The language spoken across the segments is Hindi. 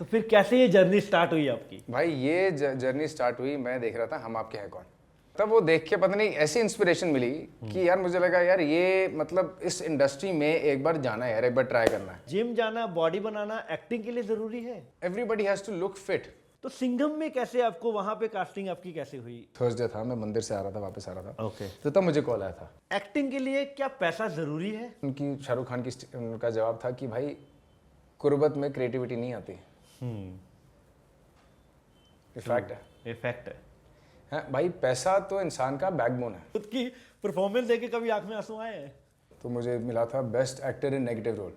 तो फिर कैसे ये जर्नी स्टार्ट हुई आपकी? भाई ये जर्नी स्टार्ट हुई, मैं देख रहा था हम आपके हैं कौन। तब वो देख के पता नहीं ऐसी इंस्पिरेशन मिली कि यार मुझे लगा यार ये मतलब इस इंडस्ट्री में एक बार जाना है यार, एक बार ट्राई करना है। जिम जाना, बॉडी बनाना एक्टिंग के लिए जरूरी है। Everybody has to look fit. तो सिंघम में कैसे आपको वहां पे कास्टिंग आपकी कैसे हुई? थर्सडे था, मैं मंदिर से आ रहा था, वापस आ रहा था। ओके। तो तब मुझे कॉल आया था। एक्टिंग के लिए क्या पैसा जरूरी है? उनकी शाहरुख खान की उनका जवाब था कि भाई कुर्बत में क्रिएटिविटी नहीं आती। फैक्ट है, ये फैक्ट है। हाँ भाई, पैसा तो इंसान का बैकबोन है। खुद की परफॉर्मेंस देके कभी आंख में आंसू आए हैं? तो मुझे मिला था best actor in negative role.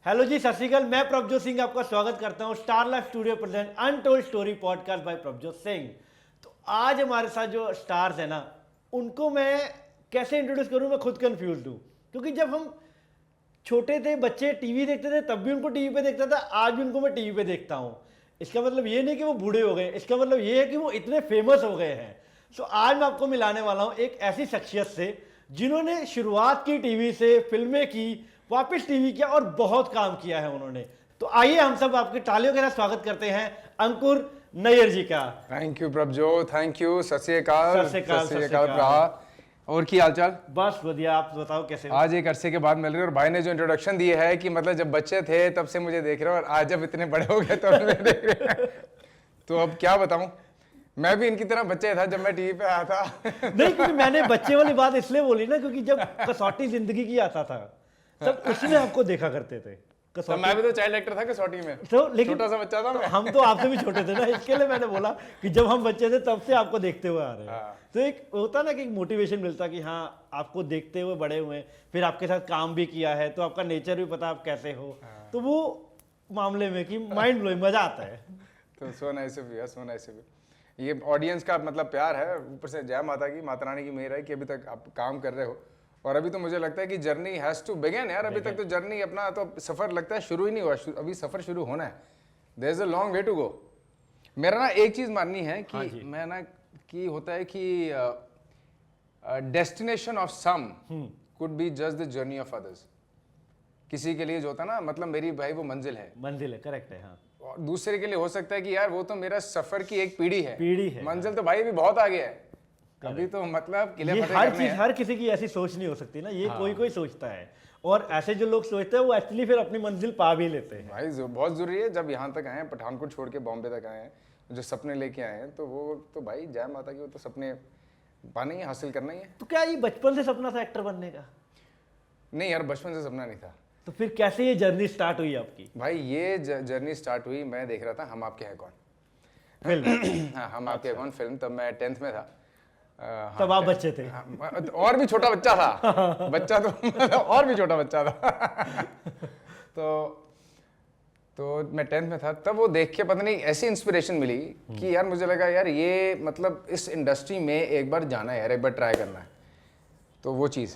Hello जी, सत श्री अकाल। मैं प्रभजोत सिंह आपका स्वागत करता हूं star life studio present untold story podcast by Prabhjot Singh. तो आज हमारे साथ जो स्टार्स है ना, उनको मैं कैसे इंट्रोड्यूस करूं, मैं खुद कंफ्यूज हूं। क्योंकि जब हम छोटे थे, बच्चे टीवी देखते थे, तब भी उनको टीवी पे देखता था, आज भी उनको मैं टीवी पे देखता हूं। इसका मतलब ये नहीं कि वो बूढ़े हो गए, इसका मतलब ये है कि वो इतने फेमस हो गए हैं। सो आज मैं आपको मिलाने वाला हूं एक ऐसी शख्सियत से जिन्होंने शुरुआत की टीवी से, फिल्में की, वापस टीवी किया और बहुत काम किया है उन्होंने। तो आइए हम सब आपके तालियों के साथ स्वागत करते हैं अंकुर नैयर जी का। Thank you Prabhjot, thank you. सत श्री अकाल। सत श्री अकाल, सत श्री सत श्री अकाल अकाल। भरा। और की हालचाल? बस बढ़िया, आप बताओ कैसे हो? आज एक अरसे के बाद मिल रहे हो और भाई ने जो इंट्रोडक्शन दी है कि मतलब जब बच्चे थे तब से मुझे देख रहे हो और आज जब इतने बड़े हो गए तब मुझे देख रहे हैं। तो अब क्या बताऊं, मैं भी इनकी तरह बच्चे था जब मैं टीवी पे आया था। नहीं, क्योंकि मैंने बच्चे वाली बात इसलिए बोली ना, क्योंकि जब कसौटी जिंदगी की आता था तब उसमें आपको देखा करते थे। तो मैं भी तो चाइल्ड एक्टर था कसौटी में, तो लेकिन छोटा सा बच्चा था मैं। हम तो आपसे भी छोटे थे ना, इसके लिए मैंने बोला कि जब हम बच्चे थे तब से आपको देखते हुए आ रहे हैं। तो एक होता ना कि एक मोटिवेशन मिलता कि हाँ, आपको देखते हुए बड़े हुए, फिर आपके साथ काम भी किया है तो आपका नेचर भी पता आप कैसे हो। तो वो मामले में कि माइंड ब्लोइंग, मजा आता है। तो so nice of you, so nice of you. ये ऑडियंस का मतलब प्यार है, ऊपर से जय माता की, माता रानी की मेहर है कि अभी तक आप काम कर रहे हो। और अभी तो मुझे लगता है कि जर्नी हैज टू बिगिन यार। अभी तक तो जर्नी अपना तो सफर लगता है शुरू ही नहीं हुआ, अभी सफर शुरू होना है। There is a long way to go. मेरा ना एक चीज माननी है कि मैं ना कि होता है कि destination of some could be just the journey of others. किसी के लिए जो होता है ना, मतलब मेरी भाई वो मंजिल है, करेक्ट है। हाँ, और दूसरे के लिए हो सकता है कि यार वो तो मेरा सफर की एक पीढ़ी है। हाँ। मंजिल तो भाई भी बहुत आगे है, अभी तो मतलब किले ये फतेह हर करने चीज, हैं। हर किसी की ऐसी सोच नहीं हो सकती ना, ये कोई कोई सोचता है। और ऐसे जो लोग सोचते हैं वो एक्चुअली फिर अपनी मंजिल पा भी लेते हैं। भाई बहुत जरूरी है, जब यहाँ तक आए हैं, पठानकोट छोड़ के बॉम्बे तक आए हैं, जो सपने लेके आए हैं, तो वो तो भाई जय माता की, वो तो सपने पाने ही, हासिल करना ही है। तो क्या ये बचपन से सपना था एक्टर बनने का? नहीं यार, बचपन से सपना नहीं था। तो फिर कैसे ये जर्नी स्टार्ट हुई आपकी? भाई ये जर्नी स्टार्ट हुई, मैं देख रहा था हम आपके हैं कौन फिल्म। हाँ, हम आपके हैं कौन फिल्म। तब मैं 10th में था। तब आप बच्चे थे? और भी छोटा बच्चा था। बच्चा तो और भी छोटा बच्चा था। तो मैं 10th में था, तब वो देख के पता नहीं ऐसी इंस्पिरेशन मिली कि यार मुझे लगा यार ये मतलब इस इंडस्ट्री में एक बार जाना है यार, एक बार ट्राई करना है। तो वो चीज़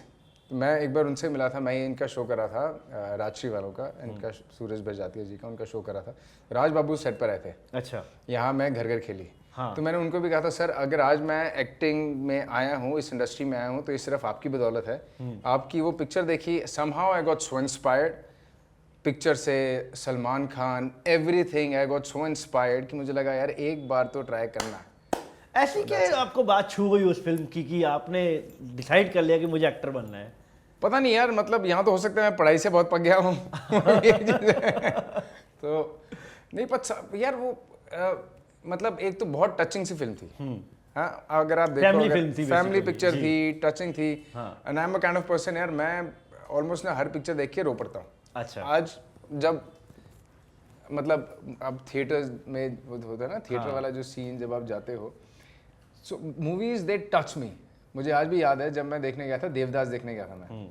मैं एक बार उनसे मिला था। मैं इनका शो करा था, राजश्री वालों का, इनका सूरज बरजातिया जी का, उनका शो करा था। राज बाबू सेट पर आए थे। अच्छा। यहाँ मैं घर घर खेली। हाँ। तो मैंने उनको भी कहा था, सर अगर आज मैं एक्टिंग में आया हूँ, इस इंडस्ट्री में आया हूँ, तो ये सिर्फ आपकी बदौलत है। आपकी वो पिक्चर देखी, somehow I got so inspired. Picture से Salman Khan, everything, I got so inspired कि मुझे लगा यार एक बार तो ट्राई करना है। ऐसी क्या आपको बात छू गई उस फिल्म की कि आपने डिसाइड कर लिया कि मुझे एक्टर बनना है? पता नहीं यार, मतलब यहाँ तो हो सकता है मैं पढ़ाई से बहुत पक गया हूँ। तो नहीं पता यार, वो मतलब एक तो बहुत टचिंग सी फिल्म थी। हाँ, अगर आप देखो, फैमिली पिक्चर थी, टचिंग थी। And I am a kind of person यार, मैं ऑलमोस्ट ना हर पिक्चर देख के रो पड़ता हूँ। अच्छा। आज जब मतलब अब थिएटर्स में वो होता है ना, थिएटर वाला जो सीन, जब आप जाते हो, सो मूवीज दे टच मी। मुझे आज भी याद है जब मैं देखने गया था, देवदास देखने गया था मैं।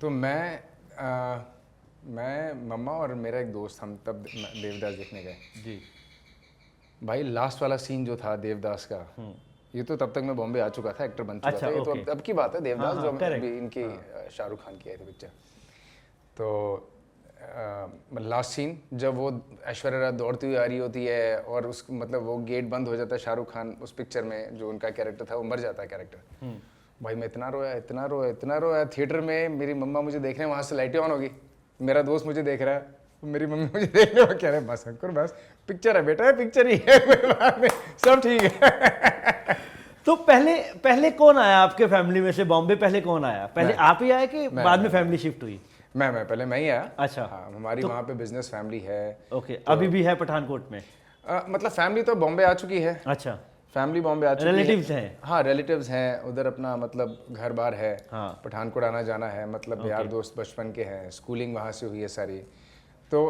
तो मैं मम्मा और मेरा एक दोस्त, हम तब देवदास देखने गए जी। भाई लास्ट वाला सीन जो था देवदास का, ये तो तब तक मैं बॉम्बे आ चुका था, एक्टर बन चुका था। ये तो अब की बात है, देवदास जो अभी इनकी शाहरुख खान की आई थी पिक्चर। तो लास्ट सीन जब वो ऐश्वर्या राय दौड़ती हुई आ रही होती है और उस मतलब वो गेट बंद हो जाता है, शाहरुख खान उस पिक्चर में जो उनका कैरेक्टर था वो मर जाता है कैरेक्टर। भाई मैं इतना रोया, इतना रोया, इतना रोया। थिएटर में मेरी मम्मा मुझे देख रहे हैं, वहाँ से लाइटें ऑन होगी, मेरा दोस्त मुझे देख रहा है, मेरी मम्मी मुझे देखने में कह रहे बस अंकुर बस पिक्चर है बेटा, पिक्चर ही है, कोई बात नहीं, सब ठीक है। तो पहले कौन आया आपके फैमिली में से बॉम्बे? पहले कौन आया? पहले आप ही आए कि बाद में फैमिली शिफ्ट हुई? मैं पहले मैं ही आया। अच्छा। हाँ, हमारी वहाँ पे बिजनेस फैमिली है। ओके, अभी भी है पठानकोट में? मतलब फैमिली तो बॉम्बे आ चुकी है। अच्छा, फैमिली बॉम्बे आ चुकी है। रिलेटिव्स हैं? हाँ, रिलेटिव्स हैं उधर, अपना मतलब घर बार है। हाँ। पठानकोट आना जाना है, मतलब यार दोस्त बचपन के हैं, स्कूलिंग वहाँ से हुई है सारी। तो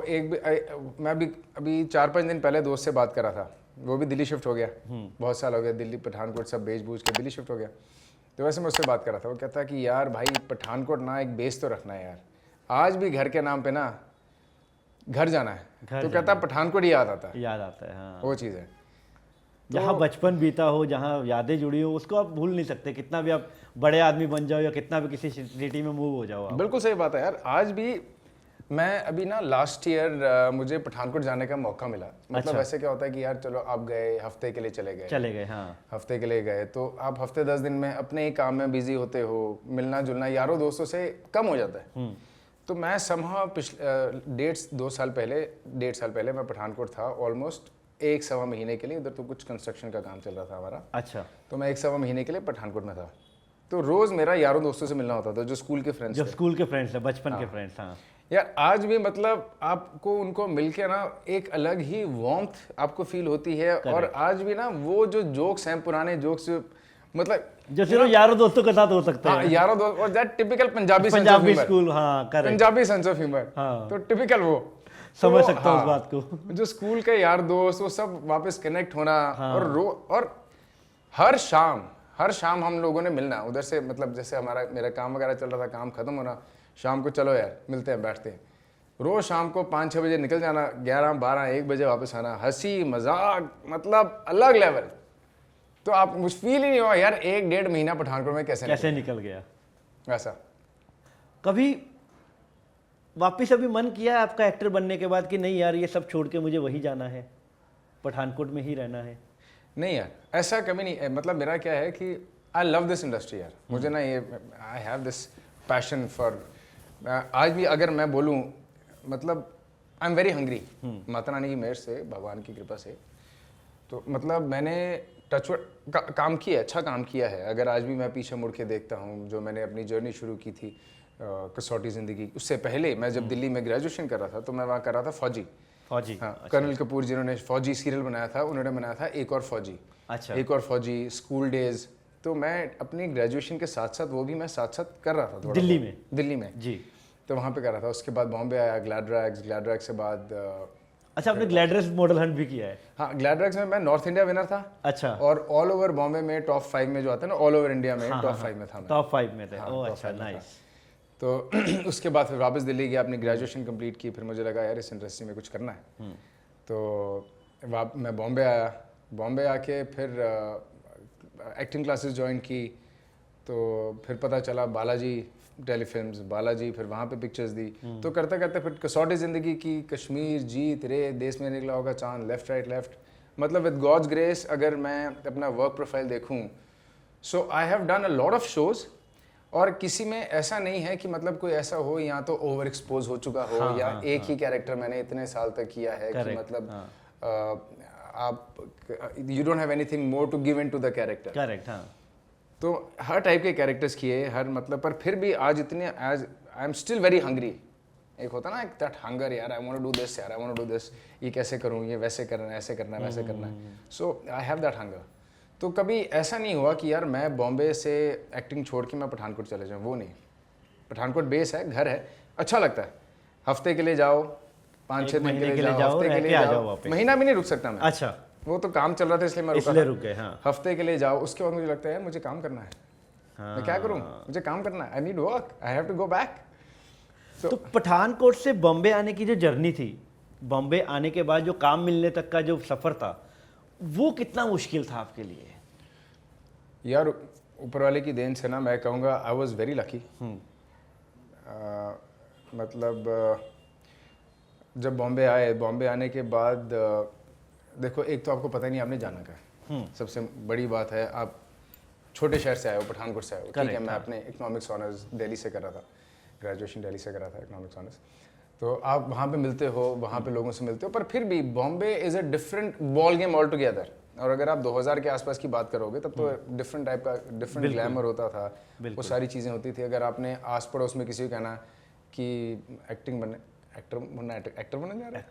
मैं अभी 4-5 दिन पहले दोस्त से बात कर रहा था, वो भी दिल्ली शिफ्ट हो गया, बहुत साल हो गया, दिल्ली पठानकोट सब बेच बूझ के दिल्ली शिफ्ट हो गया। तो वैसे मैं उससे बात कर रहा था, वो कहता है कि यार भाई पठानकोट ना एक बेस तो रखना है यार, आज भी घर के नाम पे ना घर जाना है, तो कहता है पठानकोट ही याद आता है। हाँ, वो चीज़ है। जहाँ बचपन बीता हो, जहाँ यादें जुड़ी हो, उसको आप भूल नहीं सकते, कितना भी आप बड़े आदमी बन जाओ या कितना भी किसी सिटी में मूव हो जाओ आप। बिल्कुल सही बात है यार। आज भी मैं अभी ना लास्ट ईयर मुझे पठानकोट जाने का मौका मिला। मतलब अच्छा। वैसे क्या होता है कि यार चलो आप गए, हफ्ते के लिए चले गए। हाँ। हफ्ते के लिए गए तो आप हफ्ते 10 दिन में अपने ही काम में बिजी होते हो, मिलना जुलना यारों दोस्तों से कम हो जाता है। तो मैं समहा पिछले 1.5 साल पहले मैं पठानकोट था ऑलमोस्ट 1-1.25 महीने के लिए। उधर तो कुछ कंस्ट्रक्शन का काम चल रहा था हमारा। अच्छा। तो मैं 1-1.25 महीने के लिए पठानकोट में था। तो रोज मेरा यारों दोस्तों से मिलना होता था, जो स्कूल के फ्रेंड्स थे, बचपन के फ्रेंड्स। हाँ यार, आज भी मतलब आपको उनको मिलके ना एक अलग ही वार्मथ आपको फील होती है। और आज भी ना वो जो जोक्स हैं, पुराने जोक्स, मतलब जो सिर्फ यारों दोस्तों के साथ हो सकते हैं। यारों दोस्त, और दैट टिपिकल पंजाबी स्कूल। हाँ, correct, Punjabi sense of humour. हाँ, तो टिपिकल वो समझ सकता हूँ उस बात को। जो स्कूल के यार दोस्त, वो सब वापस कनेक्ट होना। और हर शाम हम लोगों ने मिलना उधर से। मतलब जैसे मेरा काम वगैरह चल रहा था, काम खत्म होना, शाम को चलो यार मिलते हैं, बैठते हैं। रोज शाम को 5-6 बजे निकल जाना, 11-12-1 बजे वापस आना, हंसी मजाक, मतलब अलग लेवल। तो आप मुझे फील ही नहीं हुआ यार 1-1.5 महीना पठानकोट में कैसे निकल गया ऐसा। कभी वापिस अभी मन किया है आपका एक्टर बनने के बाद कि नहीं यार ये सब छोड़ के मुझे वही जाना है, पठानकोट में ही रहना है? नहीं यार, ऐसा कभी नहीं। मतलब मेरा क्या है कि आई लव दिस इंडस्ट्री यार। मुझे ना ये I have this passion for. आज भी अगर मैं बोलूँ, मतलब आई am very hungry, Mata Rani की मेहर से, भगवान की कृपा से। तो मतलब मैंने टचवुड काम किया, अच्छा काम किया है। अगर आज भी मैं पीछे मुड़ के देखता हूँ, जो मैंने अपनी जर्नी शुरू की थी कसौटी ज़िंदगी, उससे पहले मैं जब दिल्ली में ग्रेजुएशन कर रहा था, तो मैं वहाँ कर रहा था फौजी। हाँ, अच्छा। कर्नल कपूर जिन्होंने फौजी सीरियल बनाया था, उन्होंने बनाया था एक और फौजी। अच्छा। एक और फौजी, स्कूल डेज। तो मैं अपनी ग्रेजुएशन के साथ साथ वो भी मैं साथ कर रहा था थोड़ा दिल्ली में जी। तो वहाँ पे कर रहा था। उसके बाद बॉम्बे आया, ग्लैड्रैक्स से बाद अच्छा, आपने ग्लैड्रैक्स मॉडल हंट भी किया है? हाँ, ग्लैड्रैक्स में मैं नॉर्थ इंडिया विनर था। अच्छा। और ऑल ओवर बॉम्बे में टॉप 5 में जो आता है ना, ऑल ओवर इंडिया में टॉप 5 में था मैं। टॉप 5 में थे? ओह अच्छा, नाइस। तो उसके बाद फिर वापस दिल्ली गया, अपनी ग्रेजुएशन कंप्लीट की। फिर मुझे लगा यार इस इंडस्ट्री में कुछ करना है। तो मैं बॉम्बे आया। बॉम्बे आके फिर एक्टिंग क्लासेस ज्वाइन की। तो फिर पता चला बालाजी टेलीफिल्म्स, बालाजी, फिर वहाँ पे पिक्चर्स दी। तो करते करते फिर कसौटी ज़िंदगी की, कश्मीर, जीत, रे, देश में निकला होगा चांद, लेफ्ट राइट लेफ्ट। मतलब विद गॉड्स ग्रेस अगर मैं अपना वर्क प्रोफाइल देखूँ, so I have done a lot of shows. और किसी में ऐसा नहीं है कि मतलब कोई ऐसा हो या तो ओवर एक्सपोज हो चुका हो, या एक ही कैरेक्टर मैंने इतने साल तक किया है कि मतलब आप you don't have anything more to give in to the character. Correct, हाँ। तो हर टाइप के कैरेक्टर्स किए, हर मतलब, पर फिर भी आज इतने I am still very hungry. एक होता ना, एक दैट हंगर, यार I want to do this, यार I want to do this, ये कैसे करूँ, ये वैसे करना है, ऐसे करना है, वैसे करना है। सो आई हैव दैट हंगर। तो कभी ऐसा नहीं हुआ कि यार मैं बॉम्बे से एक्टिंग छोड़ के मैं पठानकोट चले जाऊँ, वो नहीं। पठानकोट बेस है, घर है, अच्छा लगता है। हफ्ते के लिए जाओ, 5-6 दिन के लिए जाओ, हफ्ते के लिए जाओ, महीना भी नहीं रुक सकता मैं। अच्छा। वो तो काम चल रहा था इसलिए मैं रुक गए। हाँ। हफ्ते के लिए जाओ, उसके बाद मुझे लगता है यार मुझे काम करना है। हाँ। मैं क्या करूँ, मुझे काम करना है, I need work, I have to go back. तो पठानकोट से बॉम्बे आने की जो जर्नी थी, बॉम्बे आने के बाद जो काम मिलने तक का जो सफ़र था, वो कितना मुश्किल था आपके लिए? यार ऊपर वाले की देन से ना मैं कहूँगा आई वॉज वेरी लकी। मतलब जब बॉम्बे आने के बाद देखो, एक तो आपको पता ही नहीं आपने जाना का है। सबसे बड़ी बात है, आप छोटे शहर से आए हो, पठानकोट से आए हो, ठीक है। मैं अपने इकोनॉमिक्स ऑनर्स दिल्ली से कर रहा था, ग्रेजुएशन दिल्ली से कर रहा था, इकोनॉमिक्स ऑनर्स। तो आप वहाँ पे मिलते हो, वहाँ पे लोगों से मिलते हो, पर फिर भी Bombay is a different ball game all together. और अगर आप 2000 के आसपास की बात करोगे तब तो डिफरेंट टाइप का डिफरेंट ग्लैमर होता था, वो सारी चीज़ें होती थी। अगर आपने आस पड़ोस में किसी को कहना कि एक्टिंग बनने एक्टर बनने जा रहा है,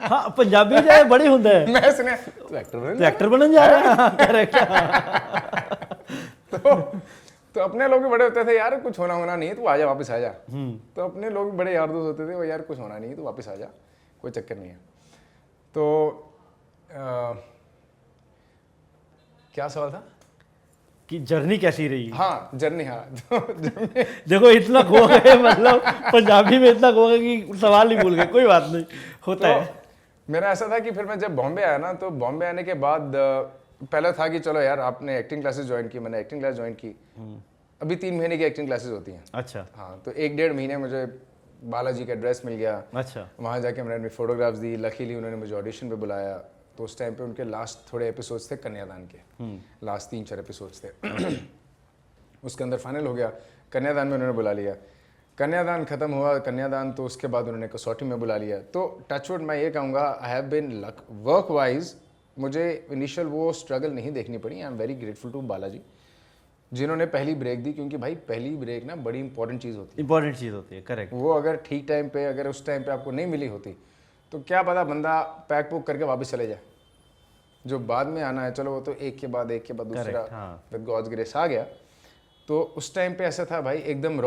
हाँ पंजाबी जो है बड़े होंगे है मैं सुने तो एक्टर बनने जा रहा है, करेक्ट। तो अपने लोग भी बड़े होते थे, यार कुछ होना नहीं है तो आजा, वापस आजा। तो अपने लोग भी बड़े यार दोस्त होते थे, वो यार कुछ होना नहीं है तो वापस आजा, कोई चक्कर नहीं है। तो क्या सवाल था कि जर्नी कैसी रही? हाँ जर्नी, हाँ देखो इतना खो गए, मतलब पंजाबी में इतना खो गए कि सवाल ही भूल गए, कोई बात नहीं, होता है। मेरा ऐसा था कि फिर मैं जब बॉम्बे आया ना, तो बॉम्बे आने के बाद पहले था कि चलो यार आपने एक्टिंग क्लासेस ज्वाइन की, मैंने एक्टिंग क्लास ज्वाइन की। अभी 3 महीने की एक्टिंग क्लासेस होती हैं। अच्छा। हाँ, तो 1-1.5 महीने मुझे बालाजी का एड्रेस मिल गया। अच्छा। वहाँ जाके मैंने अपनी फोटोग्राफ्स दी, लकीली उन्होंने मुझे ऑडिशन पे बुलाया। तो उस टाइम पे उनके लास्ट थोड़े एपिसोड्स थे कन्यादान के, लास्ट 3-4 एपिसोड्स थे। उसके अंदर फाइनल हो गया, कन्यादान में उन्होंने बुला लिया। कन्यादान खत्म हुआ, कन्यादान तो उसके बाद उन्होंने कसौटी में बुला लिया। तो टचवुड मैं ये कहूँगा, I have been luck work wise, मुझे इनिशियल वो स्ट्रगल नहीं देखनी पड़ी। I am very grateful to Balaji जिन्होंने पहली ब्रेक दी, क्योंकि भाई पहली ब्रेक ना बड़ी इंपॉर्टेंट चीज़ होती है। इंपॉर्टेंट चीज़ होती है, करेक्ट। वो अगर ठीक टाइम पे, अगर उस टाइम पे आपको नहीं मिली होती तो क्या पता बंदा पैक पुक करके वापस चले जाए। जो बाद में आना है, चलो वो तो एक के बाद दूसरा विद गॉड्स ग्रेस आ गया। तो उस टाइम पे ऐसा था भाई, एकदम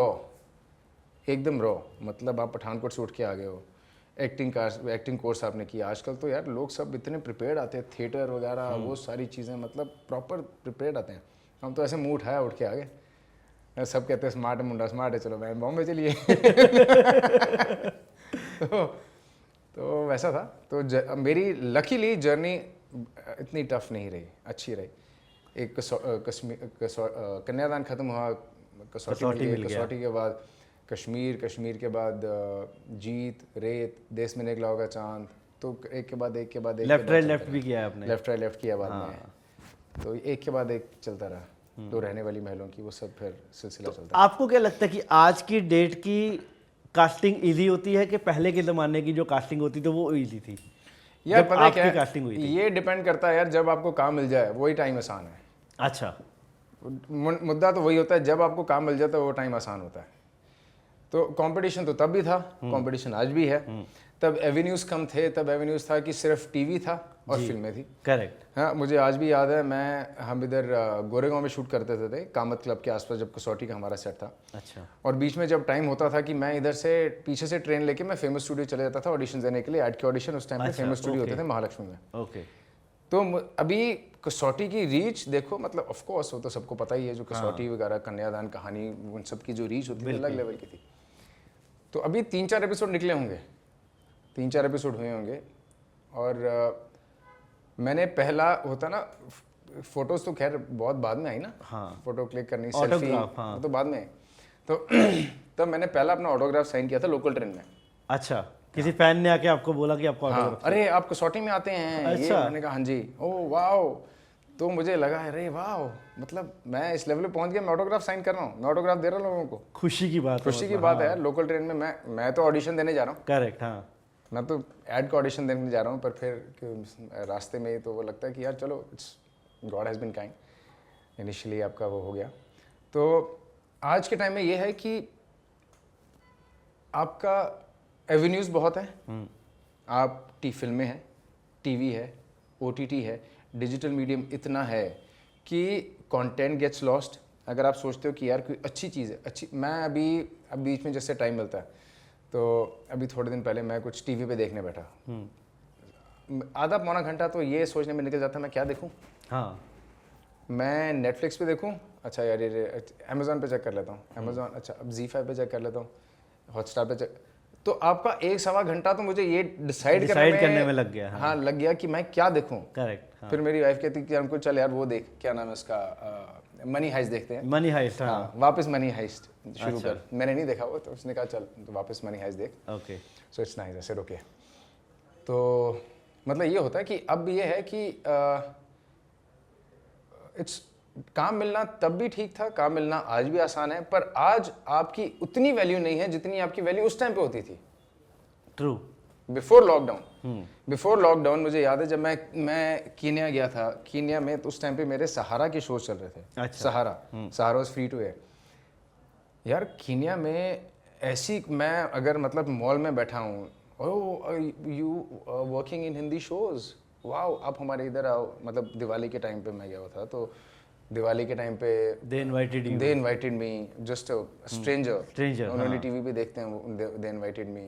रॉ, मतलब आप पठानकोट से उठ के आ गए हो, एक्टिंग कोर्स आपने किया। आजकल तो यार लोग सब इतने प्रिपेयर्ड आते हैं, थिएटर वगैरह वो सारी चीज़ें, मतलब प्रॉपर प्रिपेयर्ड आते हैं। हम तो ऐसे मुंह उठाया उठ के आ गए। सब कहते हैं स्मार्ट है मुंडा, स्मार्ट है, चलो मैं बॉम्बे चलिए। तो वैसा था। तो मेरी लकीली जर्नी इतनी टफ नहीं रही, अच्छी रही। एक कन्यादान खत्म हुआ, कसौटी के बाद कश्मीर के बाद जीत, रेत, देश में निकला होगा चांद, तो एक के बाद एक लेफ्ट राइट लेफ्ट भी किया आपने? लेफ्ट राइट लेफ्ट किया बाद में। तो एक के बाद एक चलता रहा। तो रहने वाली महलों की वो सब फिर सिलसिला चलता। आपको क्या लगता है कि आज की डेट की कास्टिंग इजी होती है कि पहले के ज़माने की जो कास्टिंग होती थी वो इजी थी? यार पता है क्या, कास्टिंग हुई थी? ये डिपेंड करता है यार, जब आपको काम मिल जाए वही टाइम आसान है। अच्छा, मुद्दा तो वही होता है, जब आपको काम मिल जाता है वो टाइम आसान होता है। तो कंपटीशन तो तब भी था, कंपटीशन आज भी है। तब एवेन्यूज़ कम थे, तब एवेन्यूज़ था कि सिर्फ टीवी था और फिल्में थी। करेक्ट। हाँ, मुझे आज भी याद है, हम इधर गोरेगांव में शूट करते थे कामत क्लब के आसपास, जब कसौटी का हमारा सेट था। अच्छा। और बीच में जब टाइम होता था कि मैं इधर से पीछे से ट्रेन लेके मैं फेमस स्टूडियो चले जाता था ऑडिशन देने के लिए। ऐड के ऑडिशन उस टाइम पे फेमस स्टूडियो होते थे महालक्ष्मी में। ओके। तो अभी कसौटी की रीच देखो, मतलब ऑफ कोर्स वो तो सबको पता ही है, जो कसौटी वगैरह, कन्यादान कहानी, उन सब की जो रीच होती है अलग लेवल की थी। तो अभी 3-4 एपिसोड निकले होंगे, 3-4 एपिसोड हुए होंगे। और मैंने पहला होता ना, फोटोज तो खैर बहुत बाद में आई ना। हाँ। फोटो क्लिक करनी, सेल्फी, हाँ। तो बाद में। तो तब मैंने पहला अपना ऑटोग्राफ साइन किया था लोकल ट्रेन में। अच्छा, किसी फैन ने आके आपको बोला कि आपको ऑटोग्राफ? अरे आप कसौटी में आते हैं? अच्छा। ये मैंने कहा हाँ जी। Oh wow. तो मुझे लगा अरे वाओ, मतलब मैं इस लेवल पे पहुंच गया, मैं ऑटोग्राफ साइन कर रहा हूँ, मैं ऑटोग्राफ दे रहा हूँ लोगों को। खुशी की बात है यार। लोकल ट्रेन में मैं तो ऑडिशन देने जा रहा हूँ। करेक्ट। हाँ, मैं तो ऐड का ऑडिशन देने जा रहा हूँ, पर फिर रास्ते में तो वो लगता है कि यार चलो, it's God has been kind. Initially आपका वो हो गया। तो आज के टाइम में ये है कि आपका एवेन्यूज़ बहुत है। आप फिल्में हैं, टीवी है, OTT है, डिजिटल मीडियम इतना है कि कंटेंट गेट्स लॉस्ट। अगर आप सोचते हो कि यार कोई अच्छी चीज़ है, मैं अब बीच में जैसे टाइम मिलता है, तो अभी थोड़े दिन पहले मैं कुछ टीवी पे देखने बैठा, आधा पौना घंटा तो ये सोचने में निकल जाता मैं क्या देखूं। हाँ, मैं नेटफ्लिक्स पे देखूं, अच्छा यार ये अमेज़ॉन पे चेक कर लेता हूँ, अमेज़ॉन, अच्छा अब ZEE5 पे चेक कर लेता हूँ, हॉटस्टार पे चेक। तो आपका 1-1.25 घंटा तो मुझे ये डिसाइड करने में लग गया। हाँ, लग गया कि मैं क्या देखूं। करेक्ट। हाँ। फिर मेरी वाइफ कहती कि हमको चल यार वो देख, क्या नाम है उसका, मनी हाइस्ट देखते हैं। Money heist. हाँ, वापस मनी हाइस्ट शुरू कर। मैंने नहीं देखा वो, तो उसने कहा चल तो वापस मनी हाइस्ट देख। ओके। सो इट्स नाइस, ऐसे ओके। तो मतलब ये होता है कि अब ये है कि इट्स काम मिलना तब भी ठीक था, काम मिलना आज भी आसान है, पर आज आपकी उतनी वैल्यू नहीं है जितनी आपकी वैल्यू उस टाइम पे होती थी। ट्रू। बिफोर लॉकडाउन मुझे याद है जब मैं कीनिया गया था, कीनिया में तो उस टाइम पे मेरे सहारा के शोज चल रहे थे। अच्छा। सहारा वाज फ्री टू एयर। यार कीनिया में ऐसी, मैं अगर मतलब मॉल में बैठा हूँ, oh you working in Hindi shows, wow आप हमारे इधर आओ। मतलब दिवाली के टाइम पे मैं गया हुआ था, तो दिवाली के टाइम पे दे इनवाइटेड मी, जस्ट स्ट्रेंजर। उन्होंने टीवी पे देखते हैं, दे इनवाइटेड मी।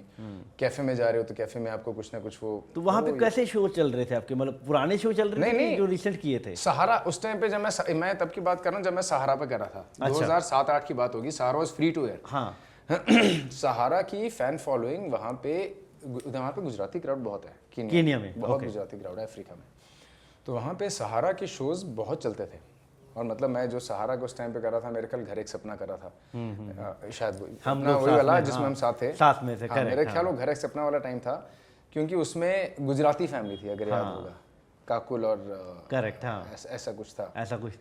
कैफे में जा रहे हो तो कैफे में आपको कुछ ना कुछ वो। तो वहाँ पे कैसे शो चल रहे थे आपके, मतलब पुराने शो चल रहे थे? नहीं, जो रिसेंट किए थे। सहारा उस टाइम पे जब मैं तब की बात कर रहा हूँ जब मैं सहारा पे कर रहा था। 2007-8 की बात होगी। सहारा वाज फ्री टू एयर। हाँ। सहारा की फैन फॉलोइंग वहाँ पे गुजराती क्राउड बहुत है कीनिया में, बहुत गुजराती क्राउड है अफ्रीका में। तो वहाँ पे सहारा के शोज बहुत चलते थे। और मतलब मैं जो सहारा को उस टाइम पे कर रहा था, मेरे ख्याल घर एक सपना कर रहा था, शायद वही वाला जिसमें हम साथ थे, साथ में थे। मेरे ख्याल वो घर एक सपना वाला टाइम था, क्योंकि उसमें गुजराती फैमिली थी, अगर याद होगा, काकुल और करेक्ट। ऐसा कुछ था।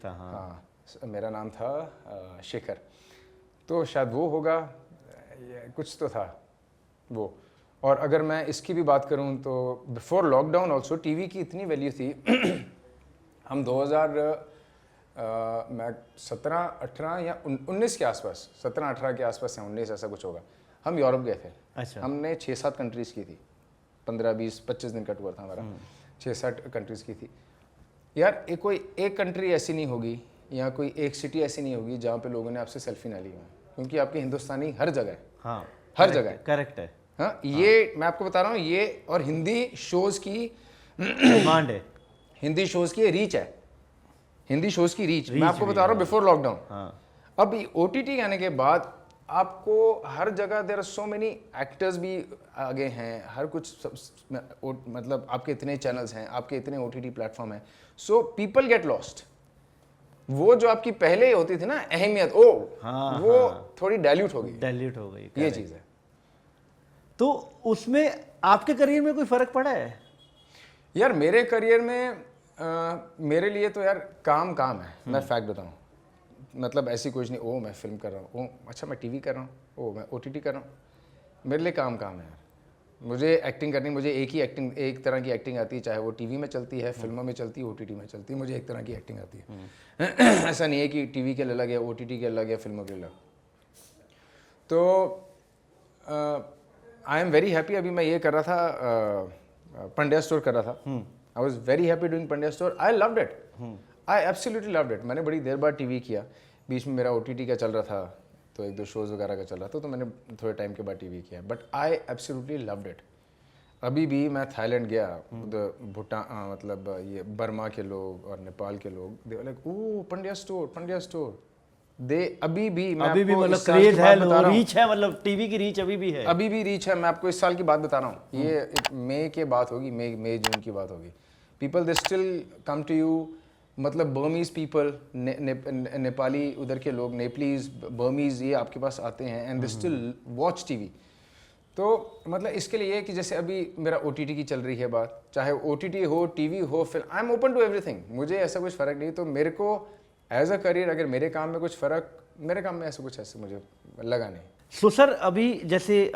हाँ, मेरा नाम था शेखर, तो शायद वो होगा, कुछ तो था वो। और अगर मैं इसकी भी बात करूं तो बिफोर लॉकडाउन ऑल्सो टीवी की इतनी वैल्यू थी। हम 2017-18 या 19 के आसपास, 17-18 के आसपास या 19 ऐसा कुछ होगा, हम यूरोप गए थे। अच्छा। हमने 6-7 कंट्रीज़ की थी, 15-20-25 दिन का टूर था हमारा। 6-7 कंट्रीज़ की थी। यार कोई एक कंट्री ऐसी नहीं होगी या कोई एक सिटी ऐसी नहीं होगी जहाँ पे लोगों ने आपसे सेल्फी ना ली हो, क्योंकि आपके हिंदुस्तानी हर जगह है। हाँ, हर जगह करेक्ट है। हाँ, ये मैं आपको बता रहा हूँ, ये और हिंदी शोज़ की डिमांड है, हिंदी शोज़ की रीच है, हिंदी शोज़ की रीच मैं आपको बता रहा हूँ बिफोर लॉकडाउन। अब OTT आने के बाद आपको हर जगह there are so many actors भी आगे हैं, हर कुछ मतलब आपके इतने चैनल्स हैं, आपके इतने OTT प्लेटफॉर्म हैं, सो पीपल गेट लॉस्ट। वो जो आपकी पहले होती थी ना अहमियत, वो थोड़ी डाइल्यूट हो गई। ये चीज़ है। तो उसमें आपके करियर में कोई फर्क पड़ा है? यार मेरे करियर में मेरे लिए तो यार काम है। मैं फैक्ट बताऊँ, मतलब ऐसी कुछ नहीं, मैं फिल्म कर रहा हूँ, अच्छा मैं टीवी कर रहा हूँ, मैं OTT कर रहा हूँ। मेरे लिए काम है यार। मुझे एक्टिंग करनी, मुझे एक तरह की एक्टिंग आती है, चाहे वो टीवी में चलती है, फिल्मों में चलती है, OTT में चलती है, मुझे एक तरह की एक्टिंग आती है। ऐसा नहीं है कि टीवी के अलग है, OTT के अलग है, फिल्मों के अलग। तो आई एम वेरी हैप्पी। अभी मैं ये कर रहा था, पंड्या स्टोर कर रहा था। I was very happy doing Pandya store. I loved it, I absolutely loved it. मैंने बड़ी देर बाद टीवी किया, बीच में मेरा OTT का चल रहा था, तो 1-2 शोज़ वगैरह का चल रहा था, तो मैंने थोड़े टाइम के बाद टीवी किया, but I absolutely loved it. अभी भी मैं थाईलैंड गया, भूटान, मतलब ये बर्मा के लोग और नेपाल के लोग, they were like oh Pandya store. They अभी भी मतलब क्रेज है, रीच है, मतलब टीवी की रीच अभी भी है। मैं आपको इस साल की बात बता रहा हूँ, ये मई की बात होगी, मई जून की बात होगी। People they still come to you, मतलब बर्मीज़ पीपल, नेपाली उधर के लोग, नेपलीज, बर्मीज़, ये आपके पास आते हैं and they still watch TV. तो मतलब इसके लिए कि जैसे अभी मेरा OTT की चल रही है बात, चाहे OTT हो, टीवी हो, फिर I am open to everything, मुझे ऐसा कुछ फ़र्क नहीं। तो मेरे को एज अ करियर अगर मेरे काम में कुछ फ़र्क, मेरे काम में ऐसा कुछ ऐसे मुझे लगा नहीं। सो सर, अभी जैसे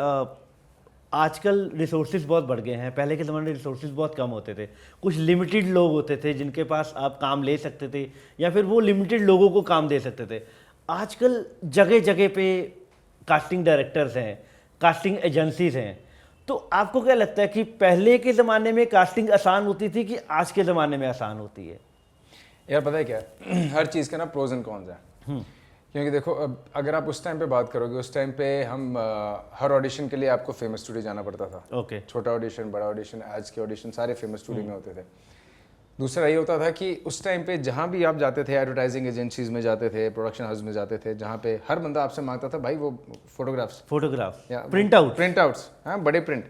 आजकल रिसोर्सेज बहुत बढ़ गए हैं, पहले के ज़माने में रिसोर्सेज बहुत कम होते थे, कुछ लिमिटेड लोग होते थे जिनके पास आप काम ले सकते थे, या फिर वो लिमिटेड लोगों को काम दे सकते थे। आजकल जगह जगह पे कास्टिंग डायरेक्टर्स हैं, कास्टिंग एजेंसीज हैं। तो आपको क्या लगता है कि पहले के ज़माने में कास्टिंग आसान होती थी कि आज के ज़माने में आसान होती है? यार पता है क्या, हर चीज़ के ना प्रोज एंड कॉन्स हैं। क्योंकि देखो, अब अगर आप उस टाइम पे बात करोगे, उस टाइम पे हम हर ऑडिशन के लिए आपको फेमस स्टूडियो जाना पड़ता था। छोटा ऑडिशन, बड़ा ऑडिशन, आज के ऑडिशन सारे फेमस स्टूडियो में होते थे। दूसरा ये होता था कि उस टाइम पे जहाँ भी आप जाते थे, एडवर्टाइजिंग एजेंसीज में जाते थे, प्रोडक्शन हाउस में जाते थे, जहाँ पे हर बंदा आपसे मांगता था भाई वो फोटोग्राफ्स, प्रिंटआउट्स, हाँ बड़े प्रिंट।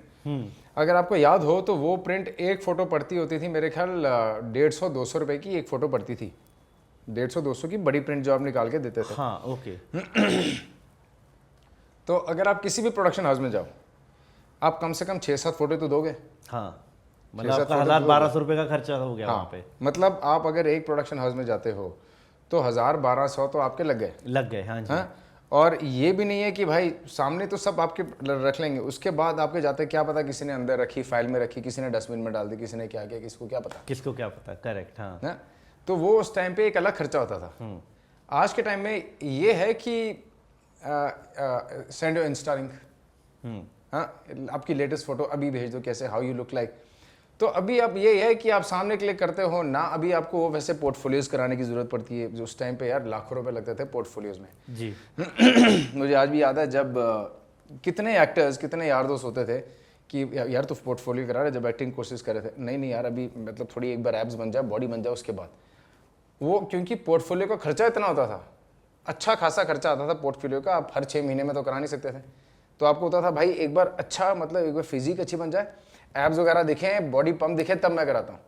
अगर आपको याद हो तो वो प्रिंट एक फ़ोटो पड़ती होती थी, मेरे ख्याल 150-200 रुपए की एक फ़ोटो पड़ती थी। 150-200 की बड़ी प्रिंट जो आप निकाल के देते थे। हाँ, ओके। तो अगर आप किसी भी प्रोडक्शन हाउस में जाओ, आप कम से कम 6-7 फोटो तो दोगे। हाँ, मतलब आपका 1000-1200 रुपये का खर्चा हो गया वहाँ पे। मतलब आप अगर एक प्रोडक्शन हाउस में जाते हो तो 1000-1200 तो आपके लग गए। हाँ जी। हाँ, और ये भी नहीं है कि भाई सामने तो सब आपके रख लेंगे, उसके बाद आपके जाते क्या पता किसी ने अंदर रखी, फाइल में रखी, किसी ने डस्टबिन में डाल दी, किसी ने क्या किया, किसको क्या पता। करेक्ट। हाँ ना, तो वो उस टाइम पे एक अलग खर्चा होता था। आज के टाइम में ये है कि सेंड योर इंस्टा लिंक, हाँ, आपकी लेटेस्ट फोटो अभी भेज दो, कैसे, हाउ यू लुक लाइक। तो अभी अब ये है कि आप सामने क्लिक करते हो ना, अभी आपको वो वैसे पोर्टफोलियोज कराने की जरूरत पड़ती है, जो उस टाइम पे यार लाखों रुपए लगते थे पोर्टफोलियोज में जी। मुझे आज भी याद है जब कितने एक्टर्स, कितने यार दोस्त होते थे कि यार तो पोर्टफोलियो करा रहे, जब एक्टिंग कोशिश कर रहे थे, नहीं यार अभी मतलब थोड़ी एक बार एब्स बन जाए, बॉडी बन जाए, उसके बाद वो, क्योंकि पोर्टफोलियो का खर्चा इतना होता था, अच्छा खासा खर्चा आता था पोर्टफोलियो का, आप हर 6 महीने में तो करा नहीं सकते थे। तो आपको होता था भाई एक बार अच्छा, मतलब एक बार फिजिक अच्छी बन जाए, एब्स वगैरह दिखे, बॉडी पंप दिखे, तब मैं कराता हूँ।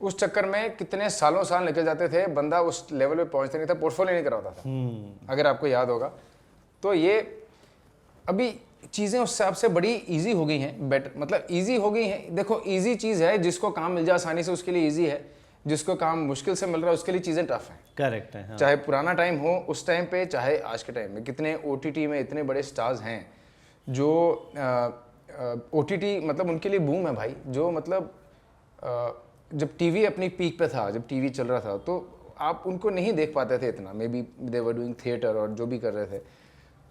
उस चक्कर में कितने सालों साल निकल जाते थे, बंदा उस लेवल पे पहुंचते नहीं था, पोर्टफोलियो नहीं कराता था। अगर आपको याद होगा तो ये अभी चीज़ें उस हिसाब से बड़ी इजी हो गई हैं, बेटर मतलब इजी हो गई हैं। देखो इजी चीज़ है, जिसको काम मिल जाए आसानी से उसके लिए इजी है, जिसको काम मुश्किल से मिल रहा है उसके लिए चीज़ें टफ हैं। करेक्ट है। हाँ। चाहे पुराना टाइम हो उस टाइम पे, चाहे आज के टाइम में, कितने OTT में इतने बड़े स्टार्स हैं जो OTT मतलब उनके लिए बूम है भाई, जो मतलब जब टीवी अपनी पीक पे था, जब टीवी चल रहा था, तो आप उनको नहीं देख पाते थे इतना, may be they were doing theatre और जो भी कर रहे थे,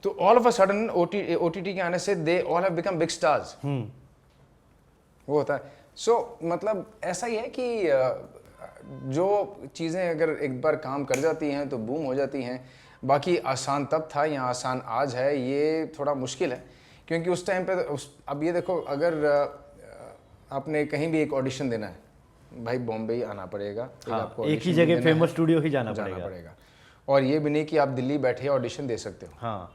तो all of a sudden OTT के आने से they all have become big stars. वो होता है। सो मतलब ऐसा ही है कि जो चीज़ें अगर एक बार काम कर जाती हैं तो बूम हो जाती हैं। बाकी आसान तब था या आसान आज है, ये थोड़ा मुश्किल है, क्योंकि उस टाइम पे अब ये देखो, अगर आपने कहीं भी एक ऑडिशन देना है भाई, बॉम्बे ही आना पड़ेगा। हाँ, आपको एक ही जगह फेमस स्टूडियो ही जाना पड़ेगा। और ये भी नहीं कि आप दिल्ली बैठे ऑडिशन दे सकते हो। हाँ,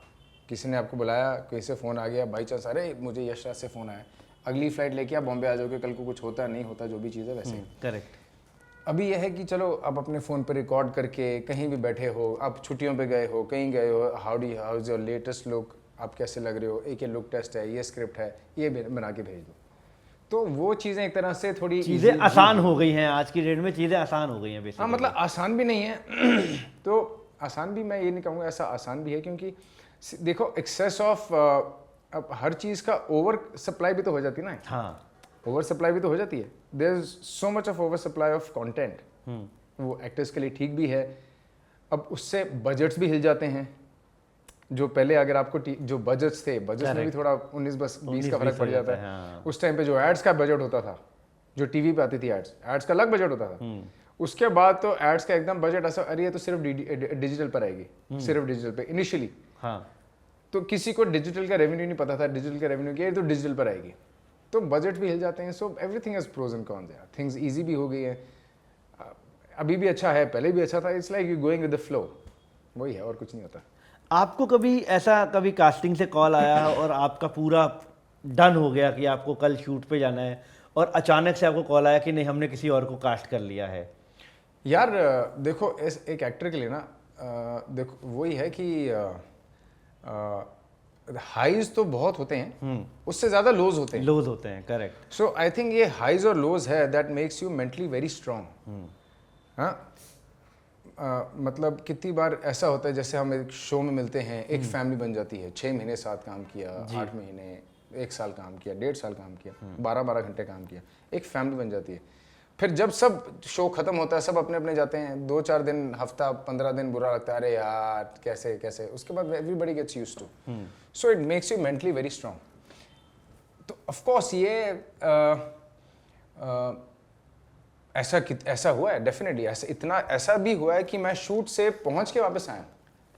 किसी ने आपको बुलाया, किसी से फ़ोन आ गया, बाई चांस अरे मुझे यश राज से फ़ोन आया, अगली फ्लाइट लेके आप बॉम्बे आ जाओगे, कल को कुछ होता नहीं होता, जो भी चीज़ है वैसे। करेक्ट। अभी यह है कि चलो आप अपने फ़ोन पर रिकॉर्ड करके कहीं भी बैठे हो, आप छुट्टियों पे गए हो, कहीं गए हो, how is your latest look, आप कैसे लग रहे हो, एक ये लुक टेस्ट है, ये स्क्रिप्ट है, ये बना के भेज दो। तो वो चीज़ें एक तरह से थोड़ी चीज़ें आसान हो गई हैं, आज की डेट में चीज़ें आसान हो गई हैं बेसिकली। हाँ, मतलब आसान भी नहीं है तो आसान भी मैं ये नहीं कहूँगा ऐसा आसान भी है, क्योंकि देखो एक्सेस ऑफ अब हर चीज़ का ओवर सप्लाई भी तो हो जाती है ना। हाँ, ओवर सप्लाई भी तो हो जाती है। There is so much of over supply of content. वो एक्टर्स के लिए ठीक भी है। अब उससे बजट्स भी हिल जाते हैं। जो पहले अगर आपको जो बजट्स थे, बजट्स में भी थोड़ा 19-20 का फर्क पड़ जाता है। हाँ। उस टाइम पे जो एड्स का बजट होता था, जो टीवी पे आती थी एड्स का अलग बजट होता था। उसके बाद तो एड्स का एकदम बजट ऐसा, अरे ये तो सिर्फ डिजिटल पर आएगी, सिर्फ डिजिटल पे इनिशियली। हाँ, तो किसी को डिजिटल का रेवेन्यू नहीं पता था, डिजिटल का रेवेन्यू क्या है, तो डिजिटल पर आएगी, तो बजट भी हिल जाते हैं। So everything has pros and cons यार। थिंग्स इजी भी हो गई है, अभी भी अच्छा है, पहले भी अच्छा था। It's like you going with the flow, वही है और कुछ नहीं होता। आपको कभी ऐसा कभी कास्टिंग से कॉल आया और आपका पूरा डन हो गया कि आपको कल शूट पे जाना है, और अचानक से आपको कॉल आया कि नहीं हमने किसी और को कास्ट कर लिया है? यार देखो एक एक्टर के लिए ना देखो वही है कि हाइज तो बहुत होते हैं, उससे ज्यादा लोज होते हैं। करेक्ट। सो आई थिंक ये हाइज और लोज है that makes you mentally very strong. हाँ, मतलब कितनी बार ऐसा होता है, जैसे हम एक शो में मिलते हैं, एक फैमिली बन जाती है, 6 महीने साथ काम किया, 8 महीने, 1 साल काम किया, 1.5 साल काम किया, 12-12 घंटे काम किया, एक फैमिली बन जाती है। फिर जब सब शो खत्म होता है, सब अपने अपने जाते हैं, 2-4 दिन, हफ्ता, 15 दिन बुरा लगता है, अरे यार कैसे कैसे, उसके बाद everybody gets used to. So it makes you mentally very strong. तो ऑफ कोर्स ये ऐसा हुआ है डेफिनेटली, ऐसा भी हुआ है कि मैं शूट से पहुंच के वापस आया।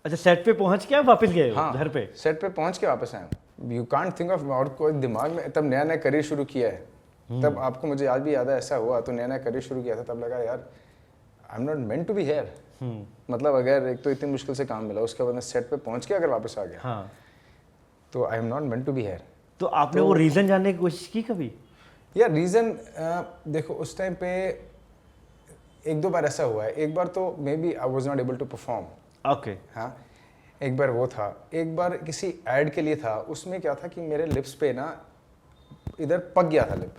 अच्छा, सेट पे पहुंच के आप वापस गए हो? हाँ, घर पे सेट पे पहुंच के वापस आया। यू कांट थिंक ऑफ, और कोई दिमाग में तब नया नया करियर शुरू किया है, तब आपको, मुझे आज भी याद है ऐसा हुआ, तो नया नया करियर शुरू किया था, तब लगा यार I am not meant to be here. मतलब अगर एक तो इतनी मुश्किल से काम मिला, उसके बाद मैं सेट पे पहुंच के अगर वापस आ गया, हाँ, तो I am not meant to be here. तो आपने वो रीजन जानने की कोशिश की कभी? यार रीजन देखो उस टाइम पे 1-2 बार ऐसा हुआ है। एक बार तो maybe I was not able to perform. Okay. हाँ, एक बार वो था। एक बार किसी एड के लिए था, उसमें क्या था कि मेरे लिप्स पे ना इधर पक गया था लिप।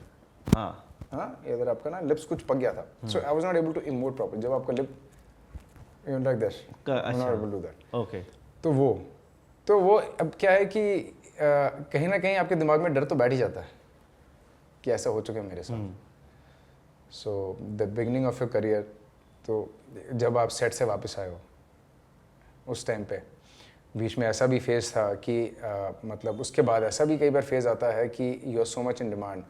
हाँ, इधर आपका ना लिप्स कुछ पक गया था। So I was not able to emote proper. जब आपका लिप लाइक दिस, अच्छा, not able to that. Okay. तो वो अब क्या है कि कहीं ना कहीं आपके दिमाग में डर तो बैठ ही जाता है कि ऐसा हो चुका है मेरे साथ। So the beginning of your career, तो जब आप सेट से वापस आए हो उस टाइम पे बीच में ऐसा भी फेज़ था कि मतलब उसके बाद ऐसा भी कई बार फेज़ आता है कि you are so much in demand.